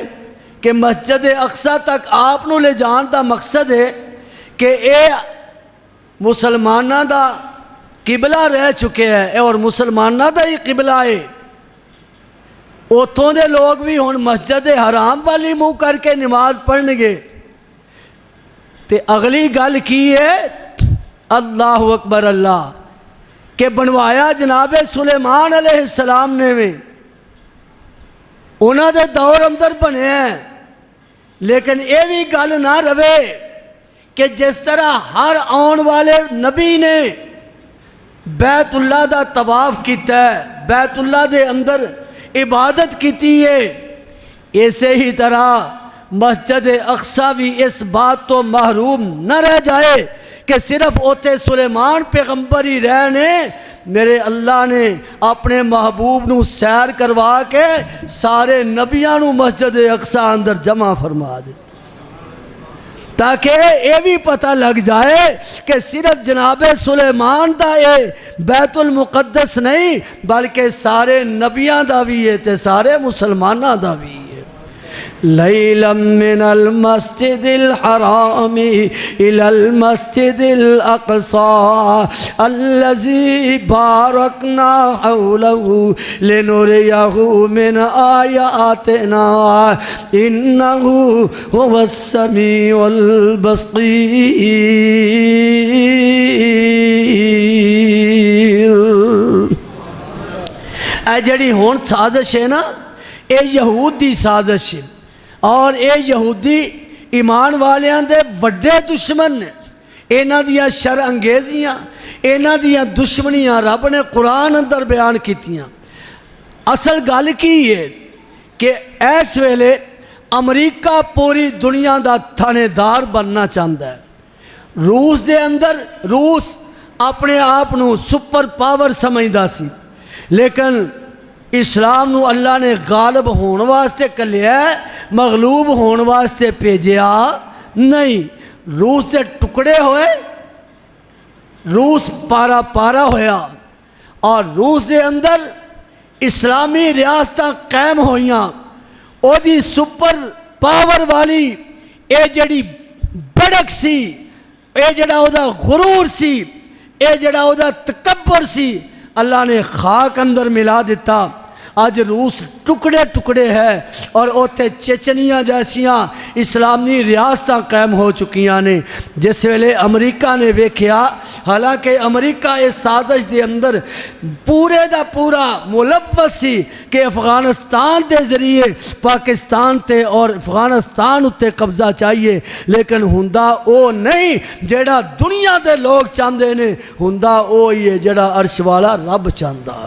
کہ مسجد اقصی تک آپ نو لے جان دا مقصد ہے کہ اے مسلمانہ دا قبلہ رہ چکے ہیں اور مسلمانہ دا ہی قبلہ ہے اوتھوں دے لوگ بھی ہون مسجد حرام والی منہ کر کے نماز پڑھنے گے تے اگلی گل کی ہے اللہ اکبر اللہ کہ بنوایا جناب سلیمان علیہ السلام نے میں انہاں دے دور اندر بنے ہیں لیکن یہ بھی گل نہ رہے کہ جس طرح ہر آن والے نبی نے بیت اللہ دا طواف کیتا ہے بیت اللہ دے اندر عبادت کیتی ہے اسی ہی طرح مسجد اقصی بھی اس بات تو محروم نہ رہ جائے کہ صرف اوتے سلیمان پیغمبر ہی رہنے میرے اللہ نے اپنے محبوب نو سیر کروا کے سارے نبیاں نو مسجد اقصی اندر جمع فرما دے تاکہ یہ بھی پتہ لگ جائے کہ صرف جناب سلیمان دا اے بیت المقدس نہیں بلکہ سارے نبیاں دا بھی ہے تے سارے مسلمانہ دا بھی ہے لیلا من المسجد الحرام الى المسجد الاقصى الذي باركنا حوله لنريه من آياتنا انه هو السميع البصير اے جڑی ہون سازش ہے نا اے یہود دی سازش ہے اور اے یہودی ایمان والیاں دے وڈے دشمن نے اینا دیا شر انگیزیاں اینا دیا دشمنیاں رب نے قرآن اندر بیان کیتیاں اصل گل کی ہے کہ ایس ویلے امریکہ پوری دنیا دا تھانے دار بننا چاہتا ہے روس دے اندر روس اپنے آپ نو سپر پاور سمجھدا سی لیکن اسلام نو اللہ نے غالب ہون واسطے کلیا ہے مغلوب ہون واسطے بھیجیا نہیں روس دے ٹکڑے ہوئے روس پارا پارا ہویا اور روس دے اندر اسلامی ریاستاں قائم ہوئیاں او دی سپر پاور والی اے جڑی بڑک سی اے جڑا او دا غرور سی اے جڑا او دا تکبر سی اللہ نے خاک اندر ملا دیتا اج روس ٹکڑے ٹکڑے ہے اور اوتھے چچنیاں جیسیاں اسلامی ریاستاں قائم ہو چکیاں نے. جس ویلے امریکہ نے ویکھیا حالانکہ امریکہ اس سازش دے اندر پورے دا پورا ملوث سی کہ افغانستان دے ذریعے پاکستان تے اور افغانستان اتے قبضہ چاہیے، لیکن ہوندا او نہیں جیڑا دنیا دے لوگ چاہندے نے، ہوندا او ہی ہے جیڑا عرش والا رب چاہندا.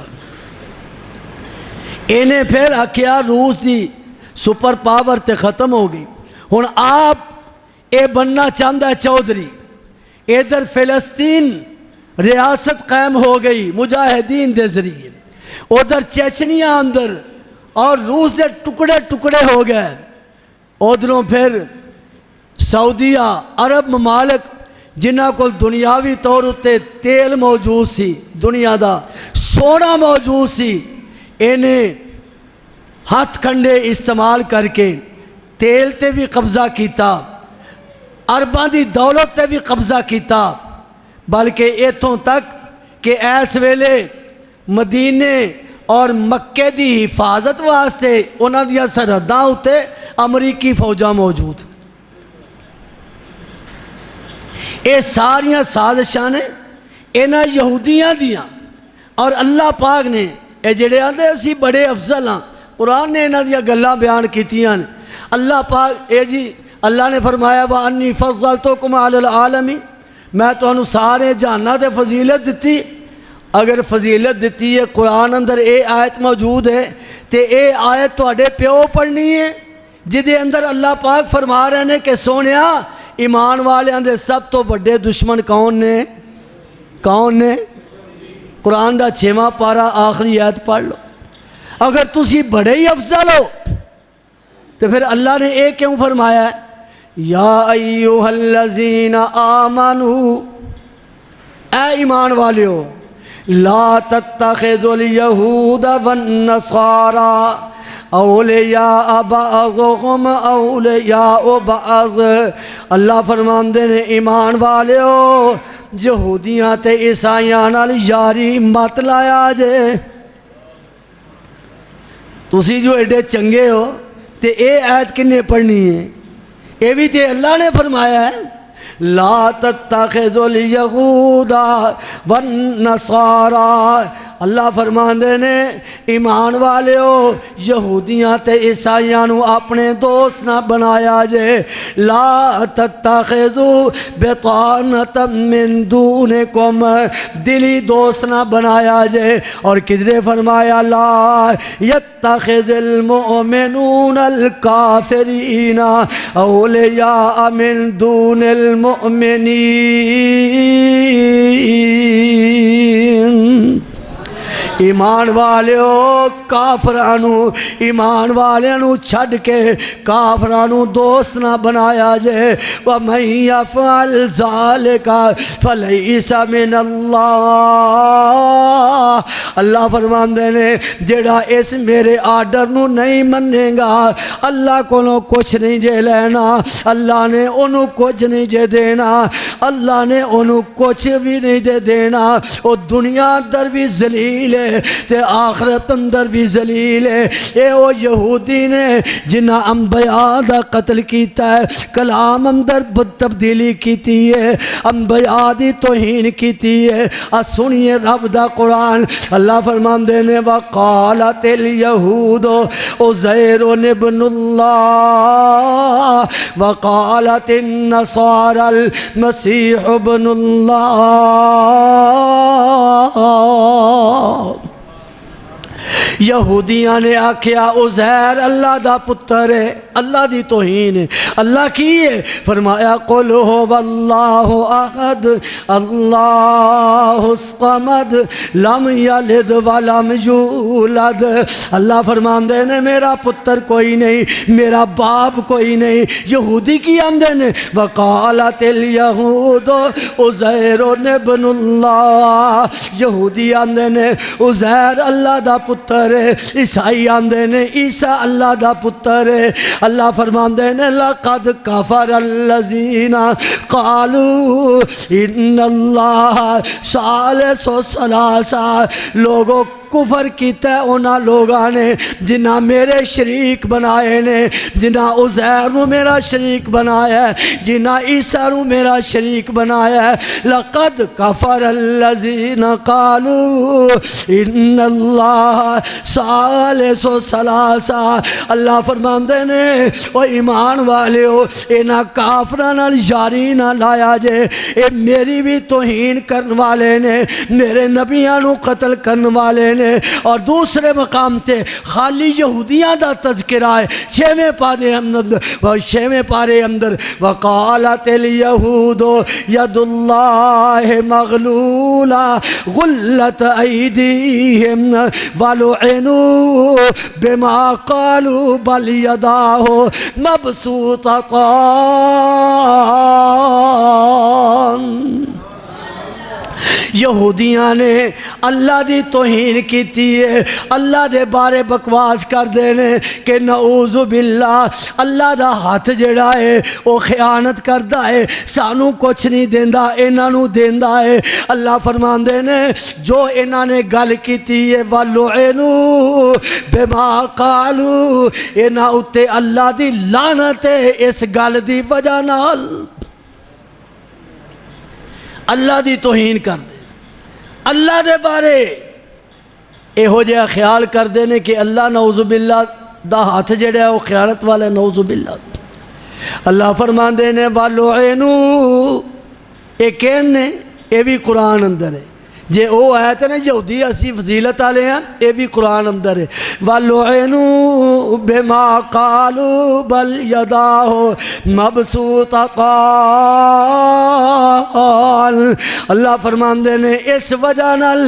انہیں پھر آکھیا روس دی سپر پاور تے ختم ہو گئی، ہن آپ اے بننا چاہندا ہے چودھری. ادھر فلسطین ریاست قائم ہو گئی مجاہدین دے ذریعے، ادھر چچنیا اندر اور روس دے ٹکڑے ٹکڑے ہو گئے. ادھروں پھر سعودیہ عرب ممالک جنہاں کو دنیاوی طور اتے تیل موجود سی، دنیا دا سونا موجود سی، انہیں ہاتھ کنڈے استعمال کر کے تیل تے بھی قبضہ کیتا، عرباں دی دولت تے بھی قبضہ کیتا، بلکہ ایتھوں تک کہ ایس ویلے مدینے اور مکے دی حفاظت واسطے انہاں دیا سرحداں اتے امریکی فوجاں موجود. اے ساریاں سازشاں نے انہاں یہودیاں دیاں، اور اللہ پاک نے اے جڑے آندے اسی بڑے افضل ہاں، قرآن نے انہاں دیا گلاں بیان کیتیاں نے. اللہ پاک جی اللہ نے فرمایا وَأَنِّي فَضَّلْتُكُمْ عَلَى الْعَالَمِينَ، میں تانوں سارے جہاناں تے فضیلت دتی. اگر فضیلت دتی ہے قرآن اندر اے آیت موجود ہے تے اے آیت تواڈے پیو پڑھنی ہے جدے اندر اللہ پاک فرما رہے ہیں کہ سونیا ایمان والیاں دے سب تو بڑے دشمن کون نے؟ کون نے؟ قرآن دا 6واں پارہ آخری آیت پڑھ لو. اگر تسی بڑے ہی افضل ہو تو پھر اللہ نے ایک کیوں فرمایا ہے یا ایوہ الذین آمنوا، اے ایمان والے ہو، لا تتخذوا الیہود والنصارى اولیاء بعضهم اولیاء بعض. اللہ فرماندے نے ایمان والے ہو یہودیاں تے عیسائیاں نال یاری مت لایا جے. تسی جو ایڈے چنگے ہو تے اے آیت کنے پڑھنی ہے؟ اے بھی تے اللہ نے فرمایا ہے لا تتخذوا الیہود والنصارى. اللہ فرماندے نے ایمان والے ہو یہودیاں تے عیسائیاں نو اپنے دوست نہ بنایا جے. لا تتخذوا بطانۃ من دونکم، دلی دوست نہ بنایا جے. اور کدھرے فرمایا لا یتخذ المؤمنون الکافرین اولیاء من دون المؤمنین. ایمان والیو کافرانو ایمان والیانو چھڑ کے کافرانو دوست نہ بنایا جے. وَمَنْ يَفْعَلْ ذَلِكَ فَلَيْسَ مِنَ اللَّهِ. اللہ فرماندے نے جڑا اس میرے آرڈر نو نہیں منے گا اللہ کو کچھ نہیں جے لینا، اللہ نے انہوں کچھ نہیں جے دینا، اللہ نے انہوں کچھ بھی نہیں دے دینا. وہ دنیا اندر بھی ذلیل ہے تے آخرت اندر بھی ذلیل ہے. اے وہ یہودی نے جنہاں انبیاء دا قتل کیتا ہے، کلام اندر بد تبدیلی کیتی ہے، انبیاء دی توہین کیتی ہے. سنیے رب دا قرآن. اللہ فرماندے نے وقالت الیہود عزیر ابن اللہ وقالت النصارى المسیح ابن اللہ. یہودیاں نے آکھیا عزیر اللہ دا پتر ہے، اللہ دی توہین ہے. اللہ کی ہے؟ فرمایا قل هو اللہ احد اللہ الصمد لم یلد ولم یولد. اللہ فرماندے نے میرا پتر کوئی نہیں، میرا باپ کوئی نہیں. یہودی کی آندے نے وقالت الیہود عزیر ابن اللہ، یہودی آندے نے عزیر اللہ دا پتر ہے، عیسائی آندے نے عیسیٰ اللہ دا پتر ہے. اللہ فرماندے نے لقد کفر الذین قالوا ان اللہ ثالث ثلاثہ. لوگوں کفر کیتا ہے انہاں لوگاں نے جنہاں میرے شریک بنائے نے، جنہاں عزیر نو میرا شریک بنایا ہے، جنہاں عیسیٰ نو میرا شریک بنایا ہے۔ لقد کفر الذین قالوا ان اللہ ثالث ثلاثہ، اللہ فرماندے نے او ایمان والے ہو انہاں کافراں نال یاری نہ لایا جے، اے میری بھی توہین کرن والے نے، میرے نبیاں نو قتل کرن والے نے۔ اور دوسرے مقام تے خالی یہودیاں دا تذکرہ ہے، چھویں پارے اندر وقالت الیہود ید اللہ مغلولہ غلت ایدیہم ولعنوا بما قالوا بل یداہ مبسوطتان۔ یہودیاں نے اللہ دی توہین کیتی ہے، اللہ دے بارے بکواس کر دینے کہ نعوذ باللہ اللہ دا ہاتھ جڑا ہے وہ خیانت کردا ہے، سانوں کچھ نہیں دیندا انہاں نوں دیندا ہے۔ اللہ فرماندے نے جو انہاں نے گل کیتی ہے وَلُعِنُوا بِمَا قَالُوا، انہاں اُتے اللہ دی لعنت ہے اس گل دی وجہ نال۔ اللہ دی توہین کر دے، اللہ دے بارے ایہو جہا خیال کر دے نے کہ اللہ نعوذ باللہ دا ہاتھ جڑا ہے وہ خیانت والا، نعوذ باللہ۔ اللہ فرماندے نے وَلُعِنُوا، اے کہن نے اے بھی قرآن اندر ہے، جے او آیت نے یہودی اسی فضیلت والے ہیں، اے بھی قرآن اندر ہے۔ وَلُعِنُوا بِمَا قَالُوا بَلْ يَدَاهُ مَبْسُوطَتَانِ، اللہ فرماندے نے اس وجہ نال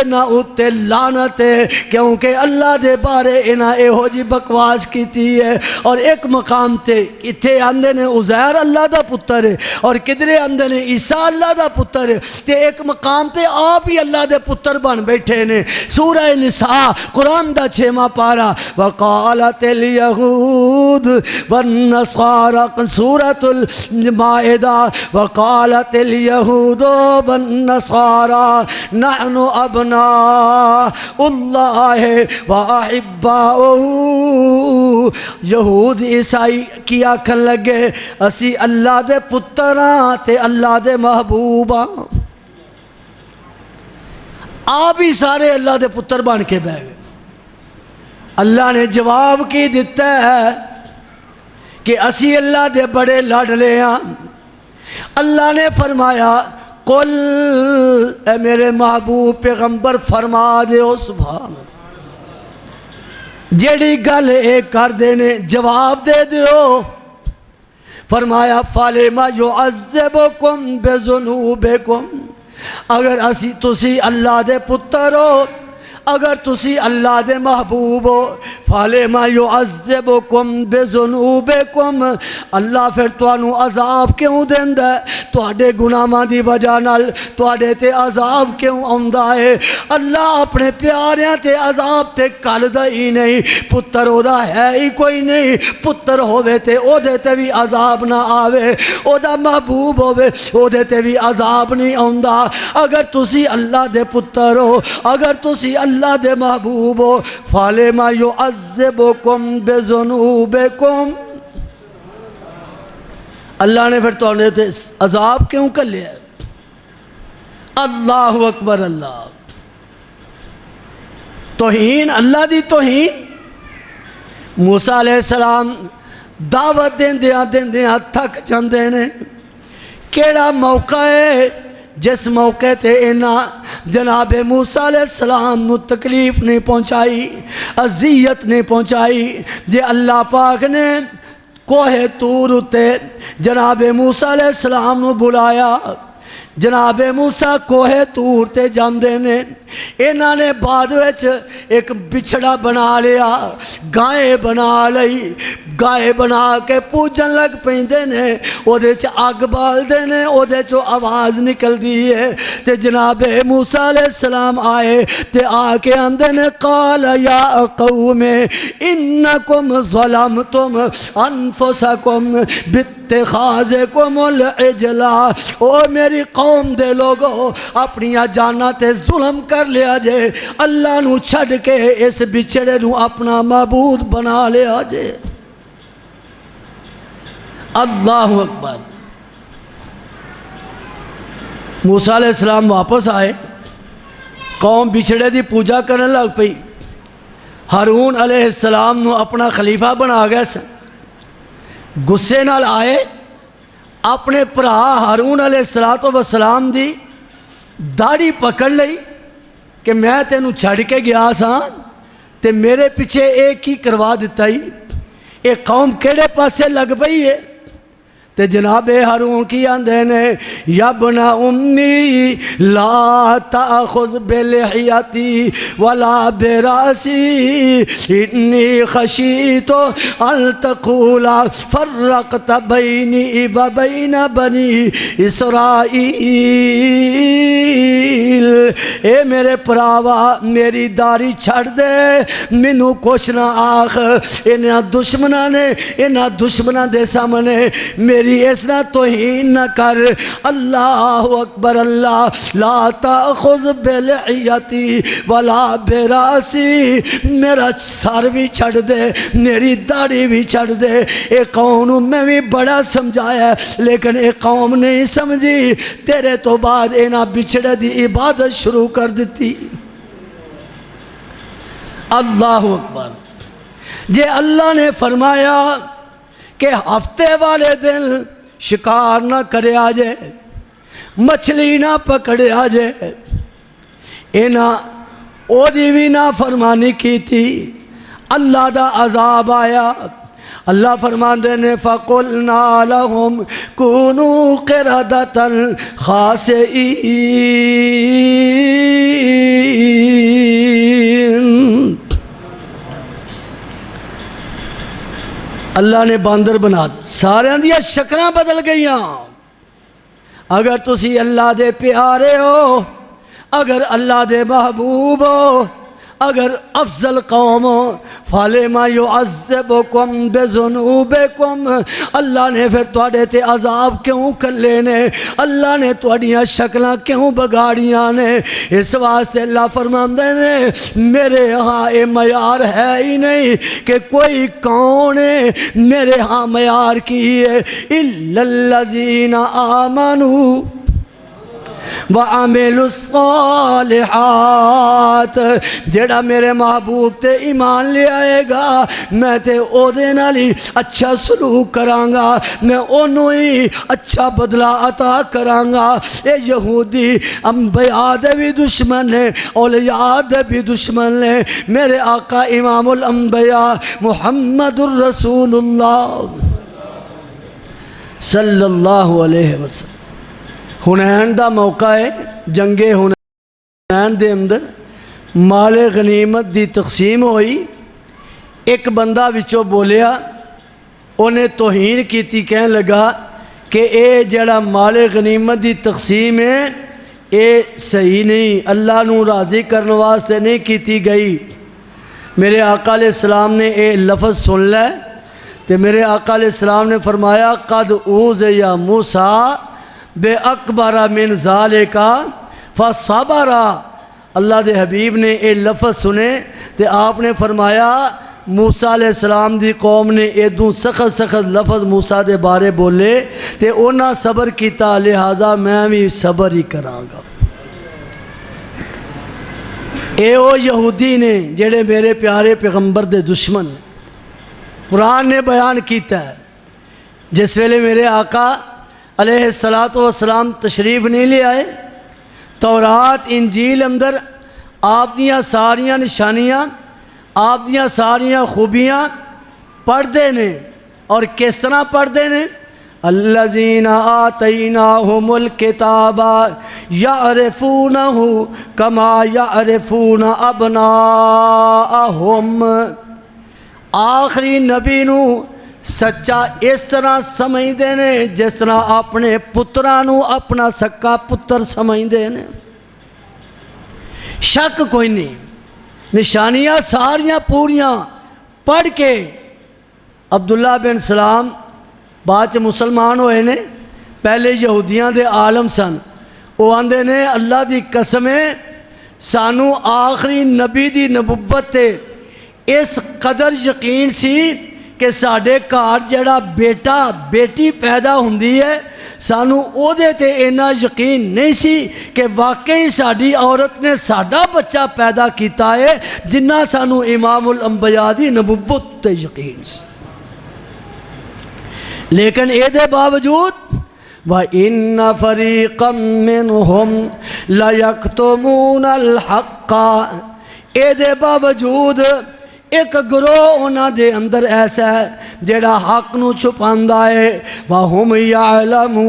انہاں اُتے لعنت ہے کیونکہ اللہ دے بارے انہاں ایہو جی بکواس کیتی ہے۔ اور ایک مقام تے اتھے آندے نے عزیر اللہ دا پتر ہے اور کدھرے آندے نے عیسیٰ اللہ دا پتر ہے، تے ایک مقام تے آپ ہی اللہ دے پتر بن بیٹھے نے۔ سورہ نساء قرآن دا 6واں پارہ وقالت الیہود والنصارى، سورۃ المائدہ وقالت الیہود والنصارى نحن ابناء اللہ واحباؤہ، یہود عیسائی کی آکھن لگے اسی اللہ دے پتراں تے اللہ دے محبوباں، آپ ہی سارے اللہ دے پتر بن کے بہ گئے۔ اللہ نے جواب کی دیتا ہے کہ اسی اللہ دے بڑے لاڈلے ہیں۔ اللہ نے فرمایا قل، اے میرے محبوب پیغمبر فرما دیو سبحان اللہ، جیڑی گل اے کر دینے جواب دے دیو۔ فرمایا فَلِمَ يُعَذِّبُكُمْ بِذُنُوبِكُمْ، اگر تسی اللہ دے پتر ہو، اگر تسی اللہ دے محبوب ہو، فَلِمَ يُعَذِّبُكُمْ بِذُنُوبِكُمْ، اللہ پھر توانوں عذاب کیوں دیندہ ہے؟ تواڈے گناہاں دی وجہ نال تواڈے تے عذاب کیوں آندا ہے؟ اللہ اپنے پیاریاں تے عذاب تے کلدا ہی نہیں، پتر او دا ہے ہی کوئی نہیں، پتر ہووے تے او دے تے بھی عذاب نہ آوے، او دا محبوب ہووے او دے تے بھی عذاب نہیں آندا۔ اگر تسی اللہ دے پتر ہو، اگر تسی اللہ دے محبوب ہو، فَلِمَ يُعَذِّبُكُمْ بِذُنُوبِكُمْ، اللہ نے پھر تو تے عذاب کیوں کر لیا؟ اللہ اکبر، اللہ توہین، اللہ دی توہین۔ موسیٰ علیہ السلام دعوت دیندیاں تھک جاندے نے، کیڑا موقع ہے جس موقع تے انہاں جناب موسیٰ علیہ السلام نو تکلیف نہیں پہنچائی، اذیت نہیں پہنچائی؟ جے اللہ پاک نے کوہ طور اتے جناب موسیٰ علیہ السلام نو بلایا، جناب موسیٰ کوہ طور تے جاندے نے، انہاں نے بعد وچ ایک بچھڑا بنا لیا، گائے بنا لئی، گائے بنا کے پوجن لگ پیندے نے، او دے چ اگ بال دے نے، او دے چو آواز نکل دی ہے، تے جناب موسیٰ علیہ السلام آئے تے آ کے آندے نے قال یا قوم انکم ظلمتم انفسکم اتخاذکم العجلا، او میری قوم دے لوگو اپنی جاناں تے ظلم کر لیا جے، اللہ نو چھڑ کے اس بچڑے نو اپنا معبود بنا لیا جے۔ اللہ اکبر۔ موسیٰ علیہ السلام واپس آئے، قوم بچھڑے دی پوجا کرنے لگ پئی۔ ہارون علیہ السلام نو اپنا خلیفہ بنا گئے سن، غصے نال آئے، اپنے پرا ہارون علیہ السلام دی داڑھی پکڑ لئی کہ میں تینوں چھڑ کے گیا سا تے میرے پیچھے ایک ہی کروا دیتا ہی، ایک قوم کیڑے پاسے لگ پئی ہے؟ تے جناب ہارون کی آندے نے یا ابن امی لا تاخذ بلحیتی ولا براسی انی خشیت ان تقول فرقت بینی و بین بنی اسرائیل۔ اے میرے پراوا میری داڑھی چھڑ دے، مینوں کچھ نہ آخ، انہاں دشمناں دے سامنے میری اس نہ توہین نہ کر۔ اللہ اکبر اللہ، لا تاخذ بلحیتی ولا براسی، میرا سر بھی چھڑ دے، میری داڑھی بھی چھڑ دے۔ ایک قوم میں بھی بڑا سمجھایا ہے لیکن ایک قوم نہیں سمجھی، تیرے تو بعد انہاں بچھڑے دی عبادت شروع کر دیتی۔ اللہ اکبر۔ جے اللہ نے فرمایا کہ ہفتے والے دن شکار نہ کرے آجے، مچھلی نہ پکڑے آجے، انہاں او دی بھی نہ فرمانی کی تھی، اللہ دا عذاب آیا۔ اللہ فرماندے نے فَقُلْنَا لَهُمْ كُونُوا قِرَدَةً خَاسِئِينَ۔ اللہ نے باندر بنا دیا، سارے دیا شکلاں بدل گئیاں۔ اگر تسی اللہ دے پیارے ہو، اگر اللہ دے محبوب ہو، اگر افضل قوم ہو، فَلِمَ يُعَذِّبُكُمْ بِذُنُوبِكُمْ، اللہ نے پھر تواڈے تے عذاب کیوں کلے نے، اللہ نے تواڈیاں شکلاں کیوں بگاڑیاں نے؟ اس واسطے اللہ فرماندے نے میرے ہاں اے معیار ہے ہی نہیں کہ کوئی کون ہے، میرے ہاں معیار کی ہے إِلَّا الَّذِينَ آمَنُوا وَعَمِلُوا الصَّالِحَاتِ، جیڑا میرے محبوب تے ایمان لے آئے گا میں تے او دے نالی اچھا سلوک کرانگا، میں انہوں ہی اچھا بدلہ عطا کرانگا۔ اے یہودی انبیاء دے بھی دشمن ہے، اولیاء دے بھی دشمن ہے، میرے آقا امام الانبیاء محمد الرسول اللہ صلی اللہ علیہ وسلم۔ حنین دا موقع ہے، جنگ حنین دے اندر مال غنیمت دی تقسیم ہوئی، ایک بندہ وچوں بولیا، انہیں توہین کیتی، کہنے لگا کہ اے جڑا مال غنیمت دی تقسیم ہے اے صحیح نہیں، اللہ نو راضی کرنے واسطے نہیں کیتی گئی۔ میرے آقا علیہ السلام نے اے لفظ سن لے تو میرے آقا علیہ السلام نے فرمایا قد اوذی موسیٰ بے اکبر من ذالک فصبر۔ اللہ دے حبیب نے اے لفظ سنے تو آپ نے فرمایا موسیٰ علیہ السلام دی قوم نے ایدوں سخت سخت لفظ موسیٰ دے بارے بولے تے انہاں صبر کیتا، لہذا میں بھی صبر ہی کرانگا۔ اے او یہودی نے جڑے میرے پیارے پیغمبر دے دشمن، قرآن نے بیان کیتا ہے جس ویلے میرے آقا علیہ السلام تشریف نہیں لے آئے، تورات انجیل اندر آپ دیاں ساریاں نشانیاں، آپ دیاں ساریاں خوبیاں پڑھتے نے، اور کس طرح پڑھتے نے؟ الذین آتیناہم الکتاب یعرفونہ کما یعرفون ابناءہم، آخری نبی نو سچا اس طرح سمجھتے ہیں جس طرح اپنے پترانو اپنا سکا پتر سمجھتے ہیں، شک کوئی نہیں۔ نشانیاں ساریاں پوریاں پڑھ کے عبداللہ بن سلام بعد مسلمان ہوئے نے، پہلے یہودیاں دے عالم سن، وہ آندے نے اللہ دی قسم ہے سانو آخری نبی دی نبوت تے اس قدر یقین سی کہ ساڈے گھر جڑا بیٹا بیٹی پیدا ہوندی ہے سانو او دے تے اینا یقین نہیں سی کہ واقعی ساڈی عورت نے ساڈا بچہ پیدا کیتا ہے جنہ سانو امام الانبیاء دی نبوت تے یقین سی۔ لیکن اے دے باوجود وَإِنَّ فَرِيقًا مِّنْهُمْ لَيَكْتُمُونَ الْحَقَّ، اے دے باوجود ایک گروہ انہاں دے اندر ایسا ہے جڑا حق نو چھپاندا ہے، وَهُمْ يَعْلَمُونَ،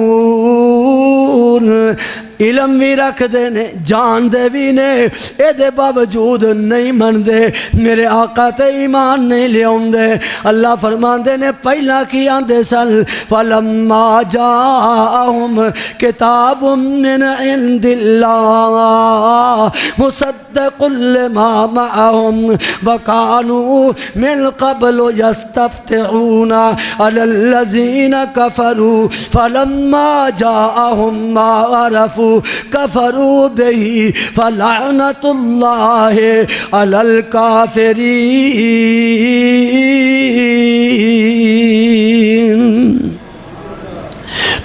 علم بھی رکھ دے نے، جان دے بھی نے، اے دے باوجود نہیں من دے، میرے آقا تے ایمان نہیں لے دے۔ اللہ فرمان دے نے پہلا کی آندے سن فَلَمَّا جَاءَهُمْ كِتَابٌ مِّنْ عِنْدِ اللَّهِ مُصَدِّقٌ لِمَا مَعَهُمْ وَكَانُوا مِنْ قَبْلُ يَسْتَفْتِحُونَ عَلَى الَّذِينَ كَفَرُوا فَلَمَّا جَاءَهُمْ مَا عَرَفُوا كَفَرُوا بِهِ فَلَعْنَةُ اللَّهِ عَلَى الْكَافِرِينَ۔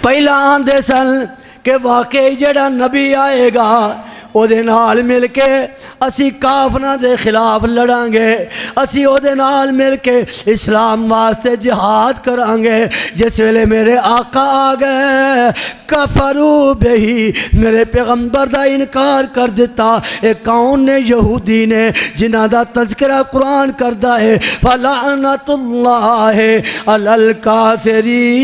پہلا آندے سن کہ واقعی جڑا نبی آئے گا او دے نال مل کے اسی کافراں دے خلاف لڑاں گے، اسی او دے نال مل کے اسلام واسطے جہاد کران گے۔ جس ویلے میرے آقا آ گئے کفرو بہی، میرے پیغمبر دا انکار کر دیتا۔ ایک کون نے؟ یہودی نے، جنہ دا تذکرہ قرآن کردہ ہے فَلَعْنَةُ اللَّهِ عَلَى الْكَافِرِينَ۔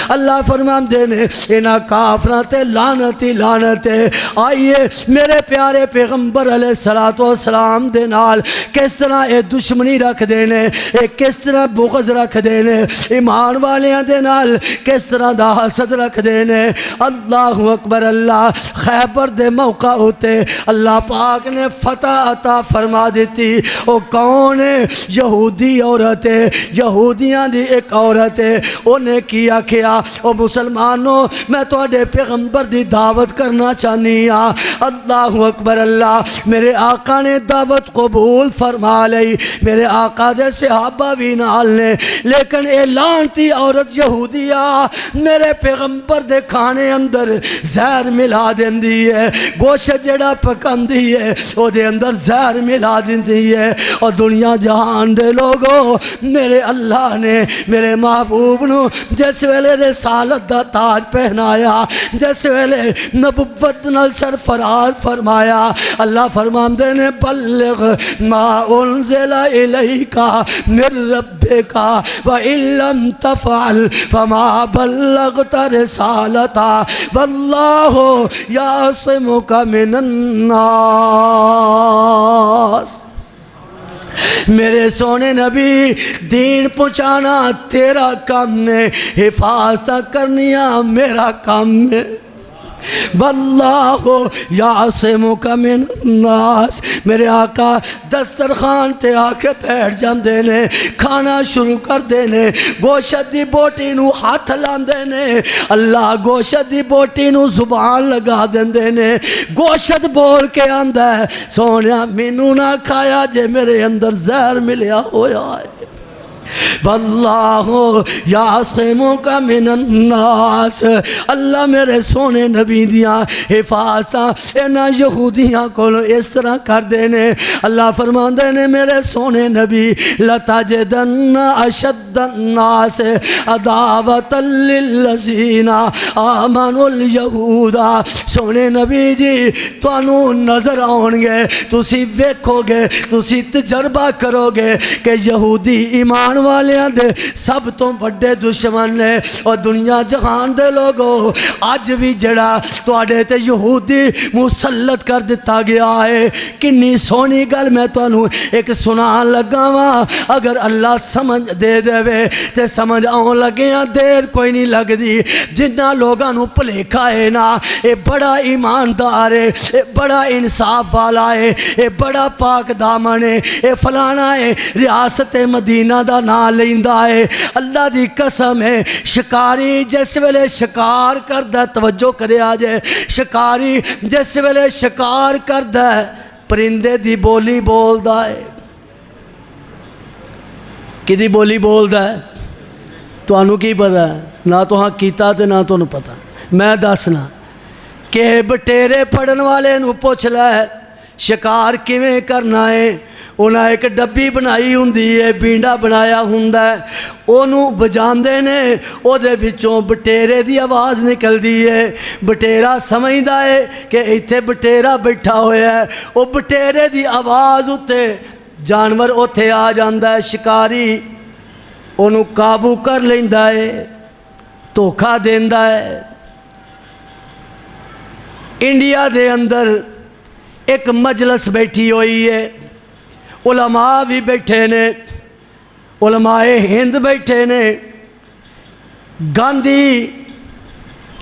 اللہ فرمان دینے انہا کافران تے لعنت ہی لعنت ہے۔ آئیے میرے پیارے پیغمبر علیہ السلام دے نال کس طرح اے دشمنی رکھ دینے، اے کس طرح بغض رکھ دینے، ایمان والیاں دے نال کس طرح دا حسد رکھ دینے۔ اللہ اکبر۔ اللہ خیبر دے موقع ہوتے اللہ پاک نے فتح عطا فرما دیتی۔ او کون ہے؟ یہودی عورت ہے، یہودیاں دی ایک عورت ہے۔ انہیں کیا کیا او مسلمانوں میں توڑے پیغمبر دی دعوت کرنا چاہنی ہاں۔ اللہ اکبر۔ اللہ میرے آقا نے دعوت قبول فرما لئی، میرے آقا دے صحابہ بھی نال نے، لیکن اعلان تھی عورت یہودیہ میرے پیغمبر دے کھانے اندر زہر ملا دیندی ہے، گوشت جڑا پکاندی ہے او دے اندر زہر ملا دیندی ہے۔ اور دنیا جہان دے لوگوں میرے اللہ نے میرے محبوب نو جس ویلے رسالت دا تاج پہنایا، جس ویلے نبوت نال سرفراز فرمایا، اللہ فرماندے نے بلغ ما انزل الیک من ربک وَإِن لَّمْ تَفْعَلْ فَمَا بَلَّغْتَ رِسَالَتَهُ وَاللَّهُ يَعْصِمُكَ مِنَ النَّاسِ۔ میرے سونے نبی دین پہنچانا تیرا کام ہے، حفاظت کرنیاں میرا کام ہے۔ واللہ یعصمک من الناس۔ میرے آقا دسترخوان تے آ کے بیٹھ جاندے نے، کھانا شروع کر دینے، گوشت دی بوٹی نو ہاتھ لاندے نے، اللہ گوشت دی بوٹی نو زبان لگا دیندے نے، گوشت بول کے آندا ہے سونیا مینوں نہ کھایا جے میرے اندر زہر ملیا ہویا ہے۔ واللہ یعصمک من الناس۔ اللہ میرے سونے نبی دیاں حفاظتاں انہاں یہودیاں کو اس طرح کر دینے۔ اللہ فرماندے نے میرے سونے نبی لَتَجِدَنَّ أَشَدَّ النَّاسِ عَدَاوَةً لِلَّذِينَ آمَنُوا الْيَهُودَ۔ سونے نبی جی تانوں نظر آؤں گے، تسی ویکھو گے، تسی تجربہ کرو گے کہ یہودی ایمان والیاں دے سب تو بڑے دشمن نے اور دنیا جہان دے لوگوں اج بھی جڑا تواڈے تے یہودی مسلط کر دتا گیا ہے کنی سونی گل میں تانوں ایک سنان لگا وا اگر اللہ سمجھ دے دے تے سمجھ آن لگیاں دیر کوئی نہیں لگ دی جنہ لوگاں نو بھلیکھا ہے نا اے بڑا ایماندار ہے اے بڑا انصاف والا ہے اے بڑا پاک دامن ہے اے فلانا ہے ریاست مدینہ دا نام لیندا ہے اللہ دی قسم ہے شکاری جس ویلے شکار کردا توجہ کرے آجے شکاری جس ویلے شکار کردا پرندے دی بولی بولدا ہے کدی بولی بولدا ہے تانوں کی پتا ہے نہ تو ہاں کیتا تے نہ تانوں پتا میں دسنا کہ بٹیرے پڑھن والے نو پوچھ لے شکار کیویں کرنا ہے انہاں ایک ڈبی بنائی ہوندی ہے بینڈا بنایا ہوندا ہے اونوں بجاندے نے او دے وچوں بٹیرے دی آواز نکلدی ہے بٹیرا سمجھدا ہے کہ ایتھے بٹیرا بیٹھا ہویا ہے او بٹیرے دی آواز اُتے جانور اوتھے آ جاندا ہے شکاری انہوں قابو کر لیندا ہے دھوکھا دیندا ہے انڈیا دے اندر ایک مجلس بیٹھی ہوئی ہے علماء بھی بیٹھے نے علماء ہند بیٹھے نے گاندھی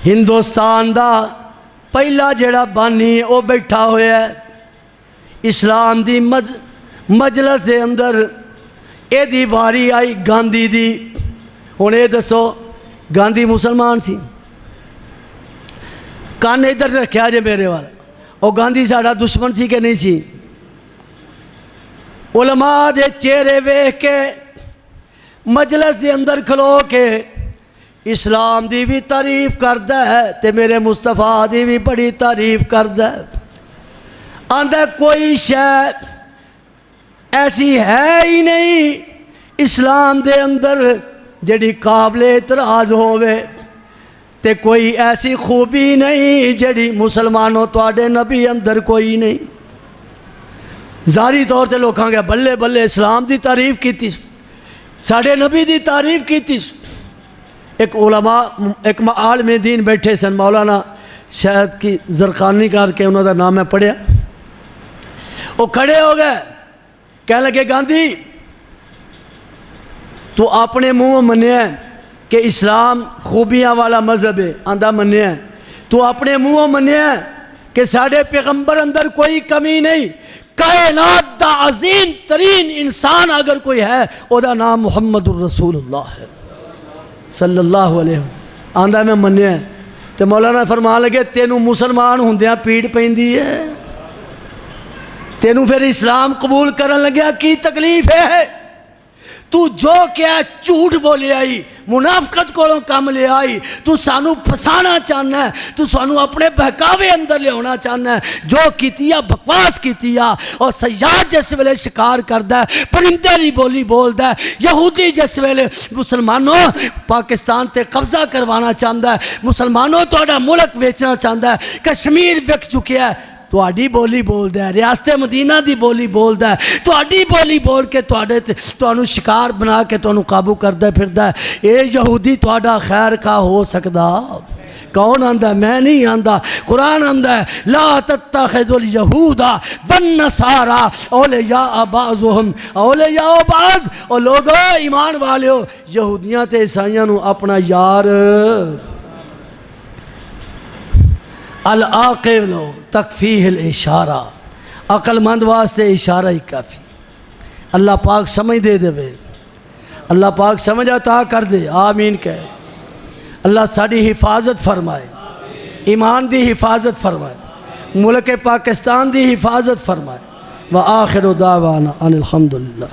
ہندوستان دا پہلا جڑا بانی ہے وہ بیٹھا ہویا ہے اسلام دی مجلس دے اندر اے دی واری آئی گاندھی دی ہن اے دسو گاندھی مسلمان سی کان ادھر رکھیا جے میرے والا او گاندھی ساڈا دشمن سی کہ نہیں سی علماء دے چہرے ویکھ کے مجلس دے اندر کھلو کے اسلام دی بھی تعریف کردا ہے تے میرے مصطفیٰ دی بھی بڑی تعریف کردا ہے آندا کوئی شے ایسی ہے ہی نہیں اسلام دے اندر جڑی قابل اعتراض ہوئے تے کوئی ایسی خوبی نہیں جڑی مسلمانوں تواڈے نبی اندر کوئی نہیں ظاہری طور تے لوکاں گے بلے بلے اسلام دی تعریف کیتی ساڈے نبی دی تعریف کیتی ایک علماء ایک عالم دین بیٹھے سن مولانا شاید کی زرقانی کر کے انہوں دا نام میں پڑھیا وہ کھڑے ہو گئے کہنے لگے گاندھی تو اپنے منہ منیا ہے کہ اسلام خوبیاں والا مذہب ہے آندہ منیا ہے تو اپنے منہ منیا ہے کہ ساڑھے پیغمبر اندر کوئی کمی نہیں کائنات دا عظیم ترین انسان اگر کوئی ہے او دا نام محمد الرسول اللہ ہے صلی اللہ علیہ وسلم آندہ میں منیا ہے تو مولانا فرما لگے تینوں مسلمان ہوندیاں پیڑ پیندی ہے تینوں پھر اسلام قبول کرن لگیا کی تکلیف ہے تو جو کیا جھوٹ بولے آئی منافقت کو کم لے آئی تو سانو پھسانا چاہنا ہے تو سانو اپنے بہکاوے اندر لے ہونا چاہنا ہے جو کیتیا بکواس کیتیا اور سیاد جس ویلے شکار کردا ہے پرندے دی بولی بولدا ہے یہودی جس ویلے مسلمانوں پاکستان تے قبضہ کروانا چاہتا ہے مسلمانوں تہاڈا ملک ویچنا چاہتا ہے کشمیر وک چکیا ہے تواڈی بولی بولدا ہے ریاست مدینہ دی بولی بولدا ہے تواڈی بولی بول کے تانوں شکار بنا کے تانوں قابو کردا پھردا ہے اے یہودی تواڈا خیر کا ہو سکدا کون آندا ہے میں نہیں آندا قرآن آندا ہے لا تتخذوا اليہود والنصارى اولیاء بعضهم اولیاء بعض اور لوگو ایمان والےو یہودیاں تے عیسائیاں نو اپنا یار العاقل تکفیہ الاشارہ عقل مند واسطے اشارہ ہی کافی اللہ پاک سمجھ دے دے اللہ پاک سمجھ عطا کر دے آمین کہے اللہ ساڑی حفاظت فرمائے ایمان دی حفاظت فرمائے ملک پاکستان دی حفاظت فرمائے وآخر دعوانا ان الحمدللہ